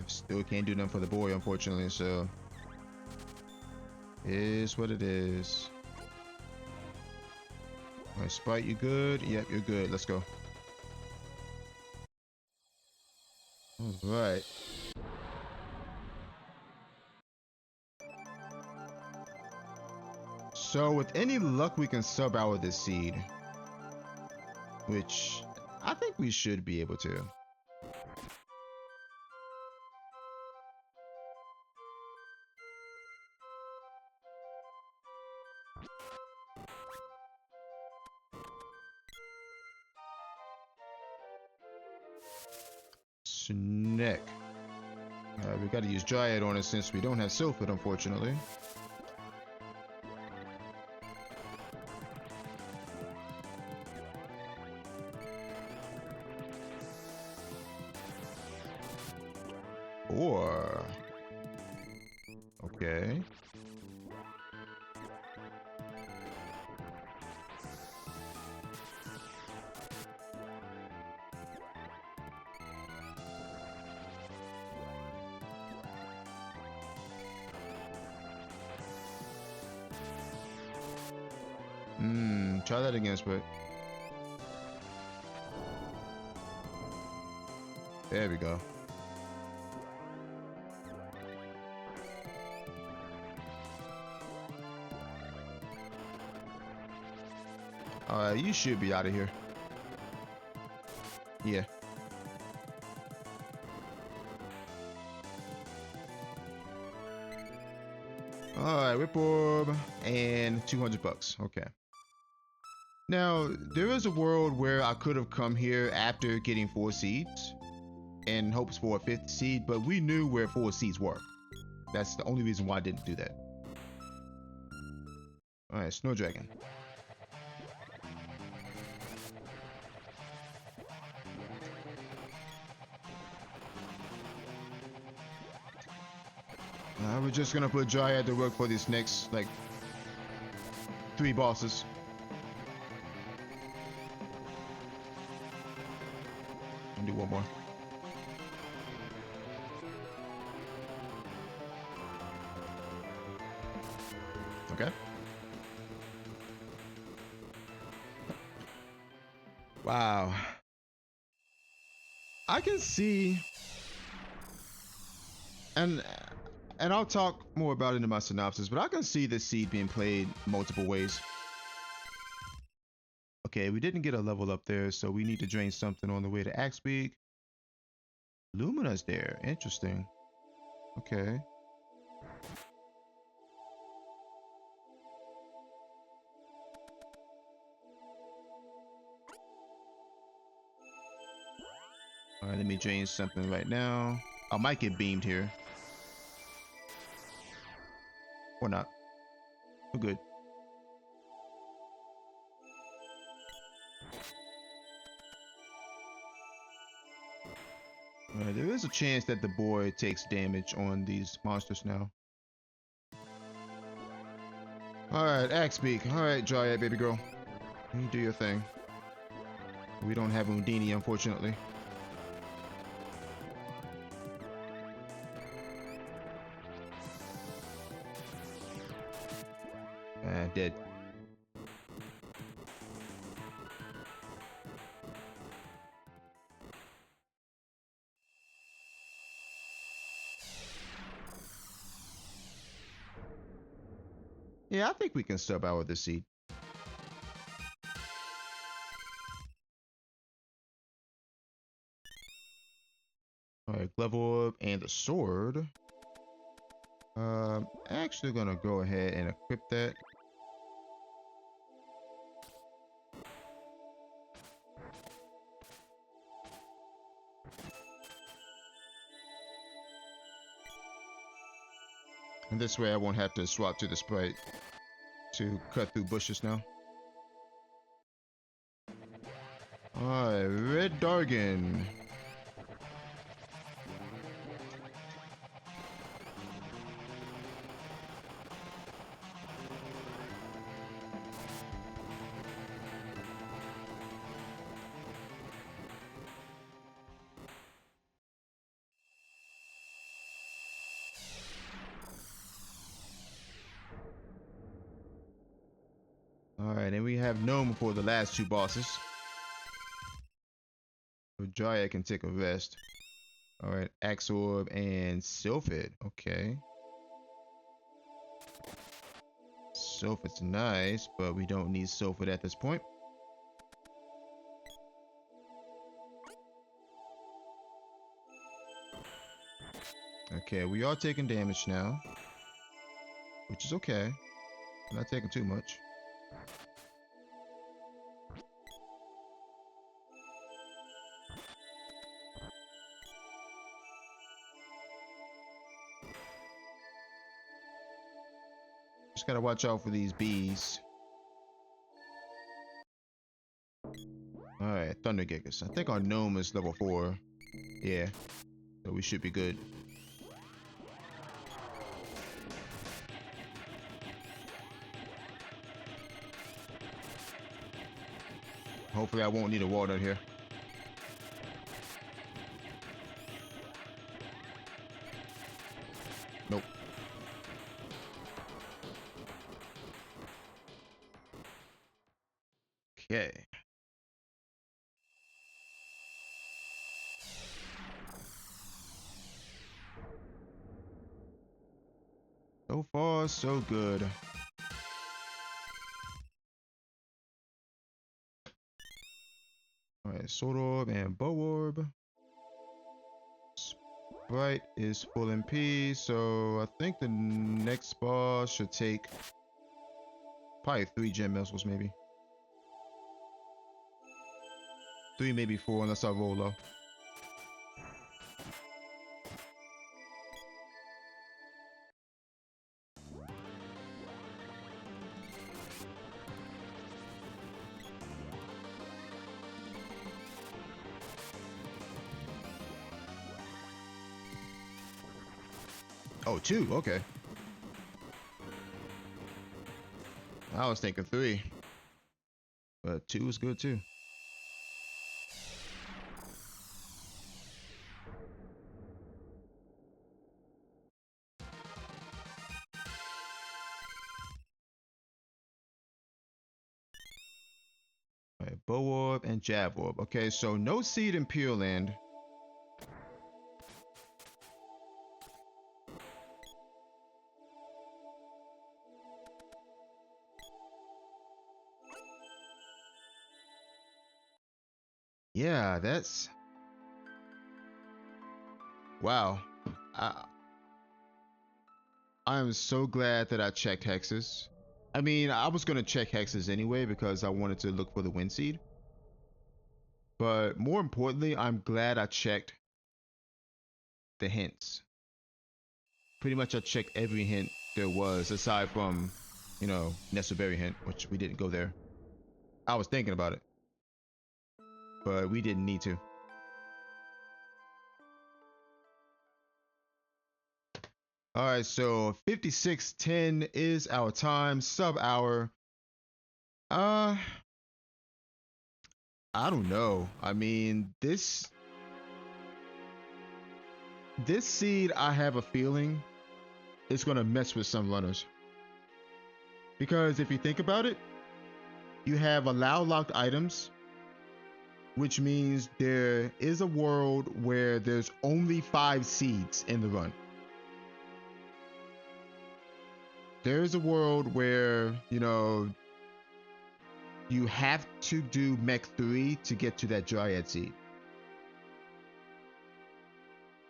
still can't do nothing for the boy, unfortunately, so is what it is. All right, Sprite, you good? Yep, you're good. Let's go. All right. So with any luck, we can sub out this seed, which I think we should be able to. Snack. We got to use Dryad on it since we don't have Sylphid, unfortunately. Or okay. Try that again, Sprite. There we go. Alright, you should be out of here. Yeah. Alright, whip orb and 200 bucks. Okay. Now, there is a world where I could have come here after getting 4 seeds in hopes for a 5th seed, but we knew where 4 seeds were. That's the only reason why I didn't do that. Alright, Snow Dragon. We're just gonna put Dryad to work for this next, like, 3 bosses. And do one more. Okay. Wow. I can see, and I'll talk more about it in my synopsis, but I can see this seed being played multiple ways. Okay, we didn't get a level up there, so we need to drain something on the way to Axpeak. Lumina's there. Interesting. Okay. All right, let me drain something right now. I might get beamed here. Or not. We're good. There is a chance that the boy takes damage on these monsters now. Alright, Axpeak. Alright, Dryad, baby girl. You do your thing. We don't have Undini, unfortunately. Dead. Yeah, I think we can sub out with this seed. Alright, level orb and the sword. Actually gonna go ahead and equip that. And this way I won't have to swap to the sprite to cut through bushes now. Alright, Red Dargan. Alright, and we have Gnome for the last 2 bosses. So Dryad can take a rest. Alright, Axe Orb and Sylphid. Okay. Sylphid's nice, but we don't need Sylphid at this point. Okay, we are taking damage now, which is okay. We're not taking too much. Just gotta watch out for these bees. Alright, Thunder Gigas. I think our gnome is level 4. Yeah, so we should be good. Hopefully I won't need a water here. Nope. Okay. So far, so good. All right, Sword Orb and Bow Orb. Sprite is full MP, so I think the next boss should take probably 3 gem missiles, maybe. 3, maybe 4, unless I roll low. Oh, 2, okay. I was thinking 3, but 2 is good too. All right, Bow Orb and Jab Orb. Okay, so no seed in Pure Land. Yeah, that's... Wow. I am so glad that I checked hexes. I mean, I was going to check hexes anyway because I wanted to look for the win seed. But more importantly, I'm glad I checked the hints. Pretty much I checked every hint there was, aside from, you know, Nestoberry hint, which we didn't go there. I was thinking about it, but we didn't need to. All right, so 56:10 is our time, sub hour. I don't know. I mean, this seed, I have a feeling it's gonna mess with some runners. Because if you think about it, you have allow locked items, which means there is a world where there's only 5 seeds in the run. There is a world where, you know, you have to do Mech 3 to get to that Dryad seed.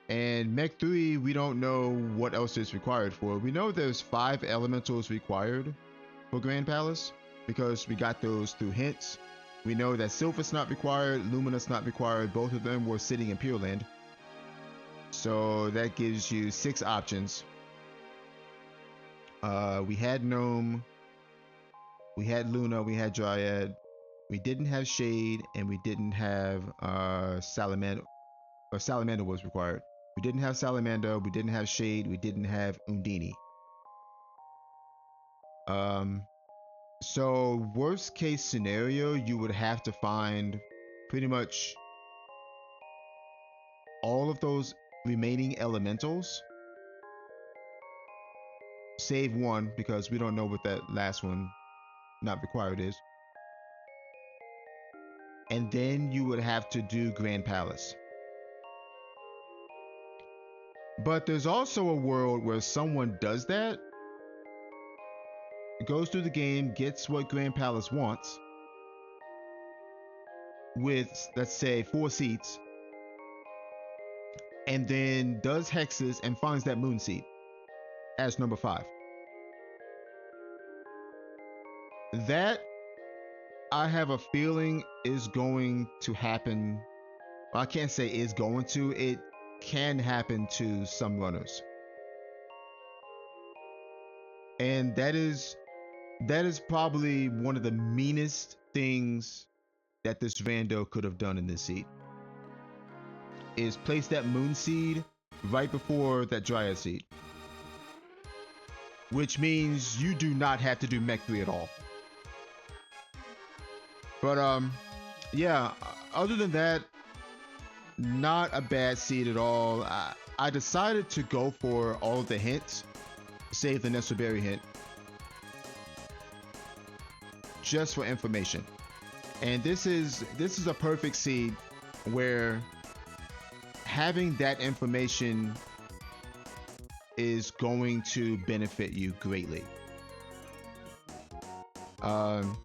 And Mech 3, we don't know what else is required for. We know there's 5 elementals required for Grand Palace because we got those through hints. We know that Sylph's not required, Lumina's not required. Both of them were sitting in Pure Land. So that gives you 6 options. We had Gnome, we had Luna, we had Dryad. We didn't have Shade, and we didn't have Salamander. Or Salamander was required. We didn't have Salamander, we didn't have Shade, we didn't have Undini. So worst case scenario, you would have to find pretty much all of those remaining elementals. Save one, because we don't know what that last one not required is. And then you would have to do Grand Palace. But there's also a world where someone does that, goes through the game, gets what Grand Palace wants, with, let's say, 4 seats, and then does hexes and finds that moon seed as number 5. That, I have a feeling, is going to happen. Well, I can't say is going to, it can happen to some runners. And that is probably one of the meanest things that this rando could have done in this seed, is place that moon seed right before that Dryad seed, which means you do not have to do Mech 3 at all. But yeah, other than that, not a bad seed at all. I decided to go for all of the hints, save the Nestoberry hint, just for information. And this is a perfect seed where having that information is going to benefit you greatly. Um,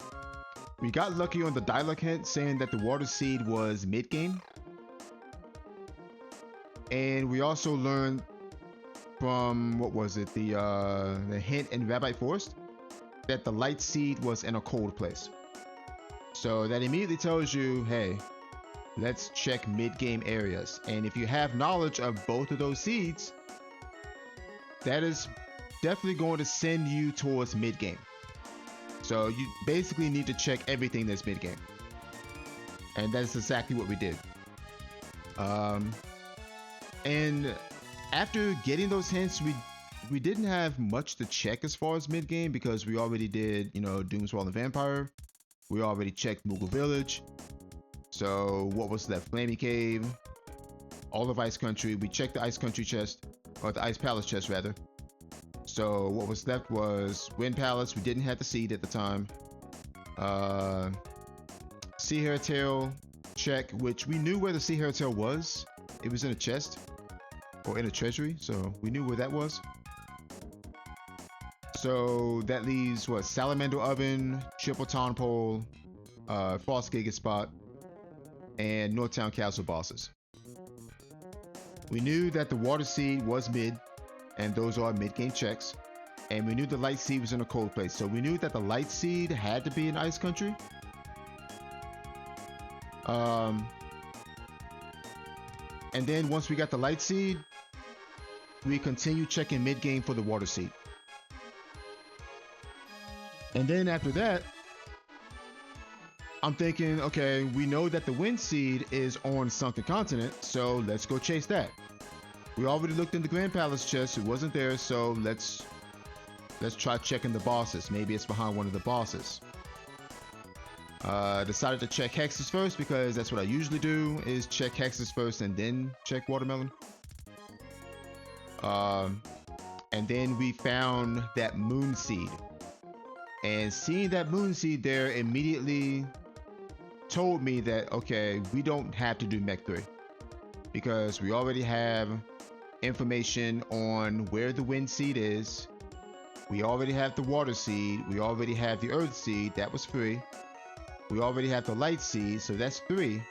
we got lucky on the dialogue hint saying that the water seed was mid-game. And we also learned from, what was it, the hint in Rabbi Forest, that the light seed was in a cold place. So that immediately tells you, hey, let's check mid-game areas. And if you have knowledge of both of those seeds, that is definitely going to send you towards mid-game. So you basically need to check everything that's mid-game. And that's exactly what we did. And after getting those hints, we didn't have much to check as far as mid-game because we already did, you know, Doomswall and Vampire. We already checked Moogle Village. So what was that? Flammy Cave, all of Ice Country. We checked the Ice Country chest, or the Ice Palace chest rather. So what was left was Wind Palace. We didn't have the seed at the time. Sea Hare Tail, check, which we knew where the Sea Hare Tail was. It was in a chest or in a treasury, so we knew where that was. So that leaves what? Salamander Oven, Triple Town Pole, Frost Giga Spot, and Northtown Castle bosses. We knew that the water seed was mid, and those are mid-game checks. And we knew the light seed was in a cold place, so we knew that the light seed had to be in Ice Country. And then once we got the light seed, we continued checking mid-game for the water seed. And then after that, I'm thinking, okay, we know that the wind seed is on Sunken Continent, so let's go chase that. We already looked in the Grand Palace chest, it wasn't there, so let's try checking the bosses. Maybe it's behind one of the bosses. Decided to check hexes first because that's what I usually do, is check hexes first and then check watermelon. And then we found that moon seed. And seeing that moon seed there immediately told me that, okay, we don't have to do Mech 3. Because we already have information on where the wind seed is. We already have the water seed. We already have the earth seed. That was free. We already have the light seed, so that's 3.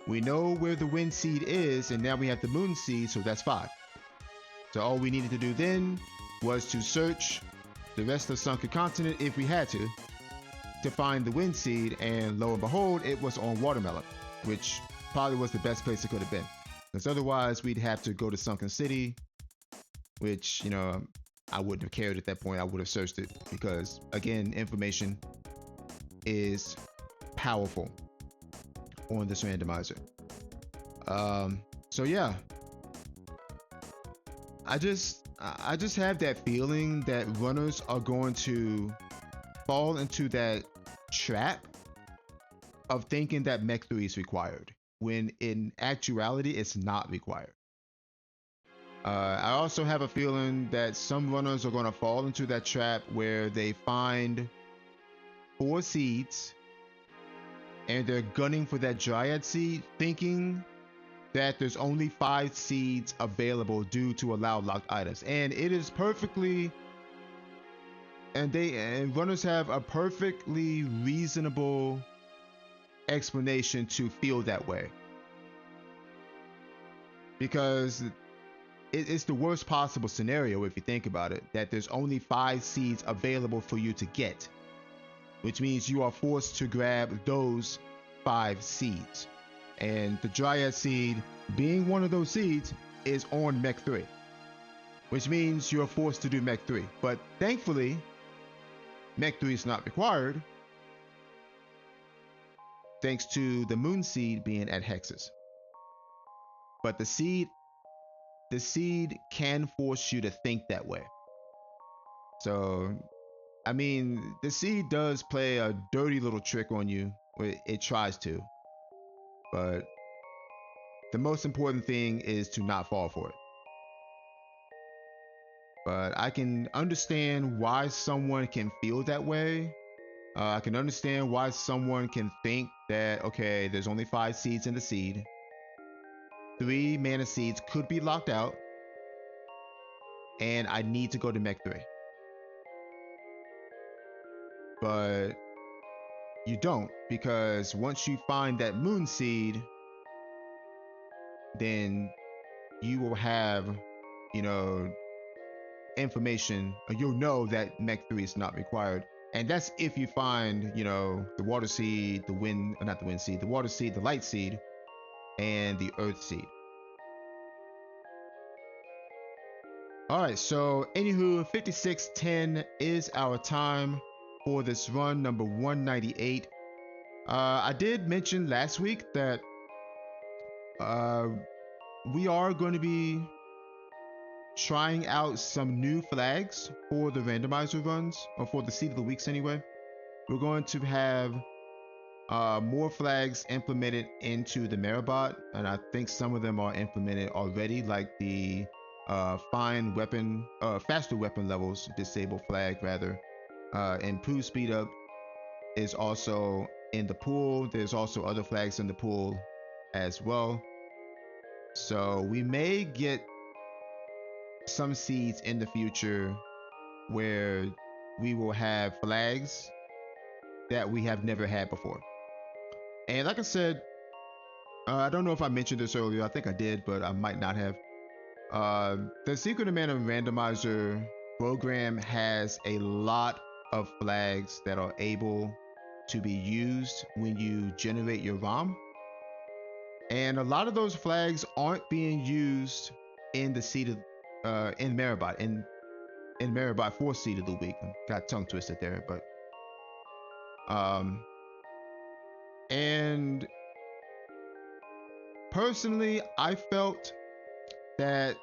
We know where the wind seed is, and now we have the moon seed, so that's 5. So all we needed to do then was to search the rest of Sunken Continent if we had to find the wind seed, and lo and behold, it was on watermelon, which probably was the best place it could have been. Because otherwise, we'd have to go to Sunken City, which, you know, I wouldn't have cared at that point. I would have searched it because, again, information is powerful on this randomizer. So yeah, I just have that feeling that runners are going to fall into that trap of thinking that Mech 3 is required, when in actuality it's not required. I also have a feeling that some runners are going to fall into that trap where they find 4 seeds and they're gunning for that Dryad seed, thinking that there's only 5 seeds available due to allow locked items. And it is perfectly, and runners have a perfectly reasonable explanation to feel that way, because it's the worst possible scenario if you think about it, that there's only 5 seeds available for you to get, which means you are forced to grab those 5 seeds. And the Dryad seed, being one of those seeds, is on Mech 3, which means you're forced to do Mech 3. But thankfully, Mech 3 is not required, thanks to the moon seed being at hexes. But the seed can force you to think that way. So, I mean, the seed does play a dirty little trick on you. It tries to. But the most important thing is to not fall for it. But I can understand why someone can feel that way. I can understand why someone can think that, okay, there's only 5 seeds in the seed. 3 mana seeds could be locked out, and I need to go to mech 3. But you don't, because once you find that moon seed, then you will have, you know, information, or you'll know that mech 3 is not required. And that's if you find, you know, the water seed, the wind, not the wind seed, the water seed, the light seed, and the earth seed. All right, so anywho, 5610 is our time for this run, number 198. I did mention last week that we are going to be trying out some new flags for the randomizer runs, or for the seed of the weeks anyway. We're going to have more flags implemented into the Merabot, and I think some of them are implemented already, like the faster weapon levels disable flag rather. Improved speed up is also in the pool. There's also other flags in the pool as well. So we may get some seeds in the future where we will have flags that we have never had before. And like I said, I don't know if I mentioned this earlier. I think I did, but I might not have. The Secret of Mana Randomizer program has a lot of flags that are able to be used when you generate your ROM. And a lot of those flags aren't being used in the seed of, in Merabot, in Merabot 4 seed of the week. Got tongue twisted there, but and personally, I felt that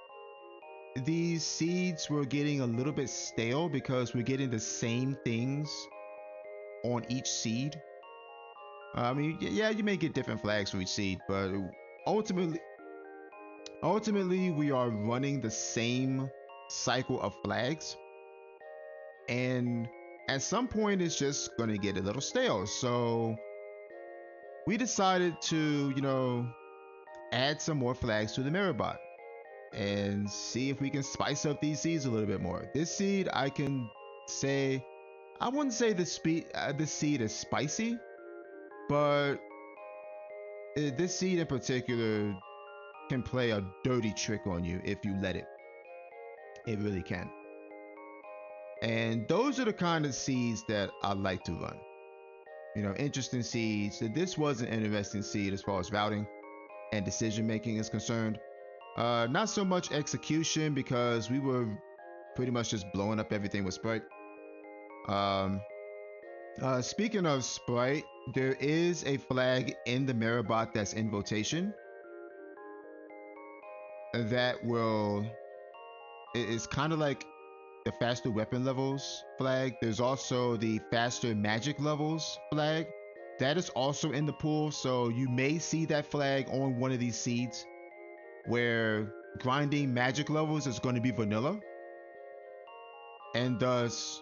these seeds were getting a little bit stale because we're getting the same things on each seed. I mean, yeah, you may get different flags for each seed, but ultimately we are running the same cycle of flags, and at some point it's just going to get a little stale. So we decided to, you know, add some more flags to the Merabot and see if we can spice up these seeds a little bit more. This seed, I can say, I wouldn't say this seed is spicy, but this seed in particular can play a dirty trick on you if you let it. It really can. And those are the kind of seeds that I like to run. You know, interesting seeds. This was an interesting seed as far as routing and decision making is concerned. Not so much execution, because we were pretty much just blowing up everything with Sprite. Speaking of Sprite, there is a flag in the Merabot that's in rotation that will, it's kind of like the faster weapon levels flag. There's also the faster magic levels flag that is also in the pool. So you may see that flag on one of these seeds where grinding magic levels is going to be vanilla, and thus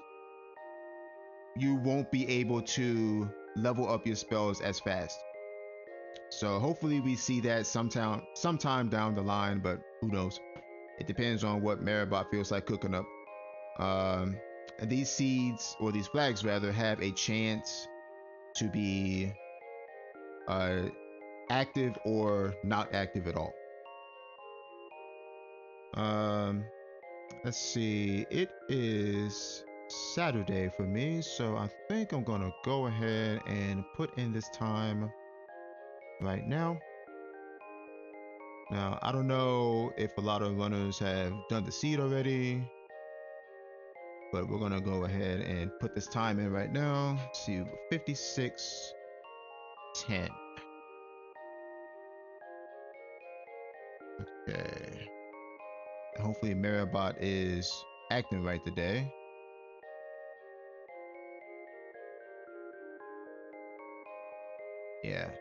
you won't be able to level up your spells as fast. So hopefully we see that sometime down the line, but who knows? It depends on what Merabot feels like cooking up. And these seeds, or these flags rather, have a chance to be active or not active at all. Let's see, it is Saturday for me, so I think I'm gonna go ahead and put in this time right now. Now, I don't know if a lot of runners have done the seed already, but we're gonna go ahead and put this time in right now to 56:10. Okay. Hopefully Merabot is acting right today. Yeah.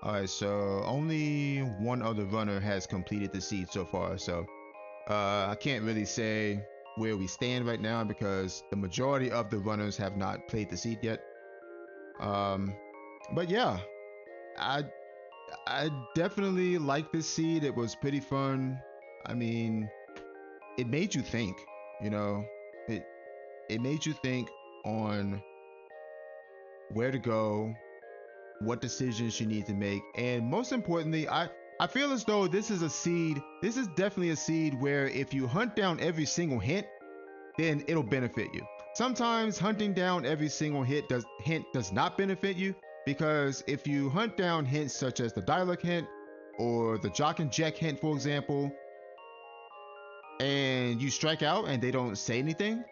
Alright, so only one other runner has completed the seed so far, so I can't really say where we stand right now because the majority of the runners have not played the seed yet. But yeah, I I definitely like this seed. It was pretty fun. I mean, it made you think. You know, it it made you think on where to go, what decisions you need to make, and most importantly, I feel as though this is a seed. This is definitely a seed where if you hunt down every single hint, then it'll benefit you. Sometimes hunting down every single hint does not benefit you, because if you hunt down hints such as the dialogue hint or the jock and jack hint, for example, and you strike out and they don't say anything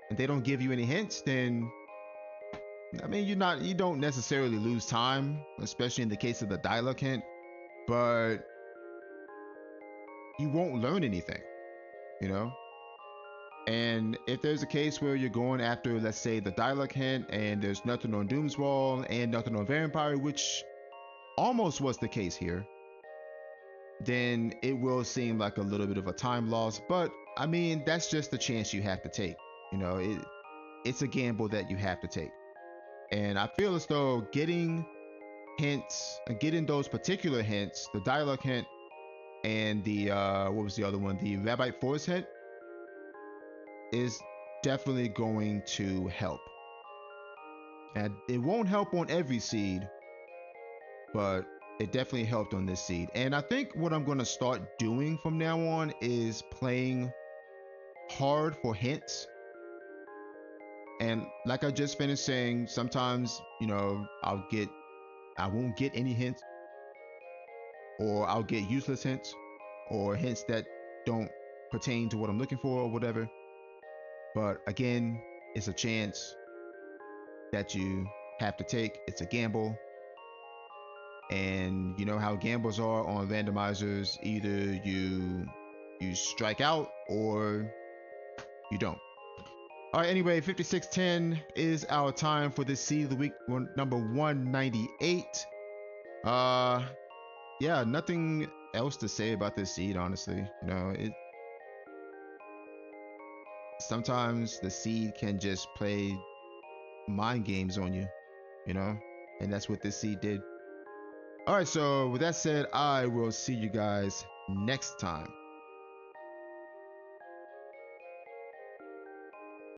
and they don't give you any hints, then I mean you don't necessarily lose time, especially in the case of the dialogue hint, but you won't learn anything, you know? And if there's a case where you're going after, let's say, the dialogue hint and there's nothing on Doom's Wall and nothing on Vampire, which almost was the case here, then it will seem like a little bit of a time loss. But I mean, that's just the chance you have to take. You know, it's a gamble that you have to take. And I feel as though getting hints and getting those particular hints, the dialogue hint and the what was the other one, the Rabbi Force hint, is definitely going to help. And it won't help on every seed, but it definitely helped on this seed. And I think what I'm going to start doing from now on is playing hard for hints. And like I just finished saying, sometimes, I won't get any hints, or I'll get useless hints, or hints that don't pertain to what I'm looking for or whatever. But again, it's a chance that you have to take. It's a gamble. And you know how gambles are on randomizers. Either you strike out or you don't. All right, anyway, 5610 is our time for this seed of the week, number 198. Uh yeah, nothing else to say about this seed, honestly. You know, it sometimes the seed can just play mind games on you, you know, and that's what this seed did. All right, so with that said, I will see you guys next time.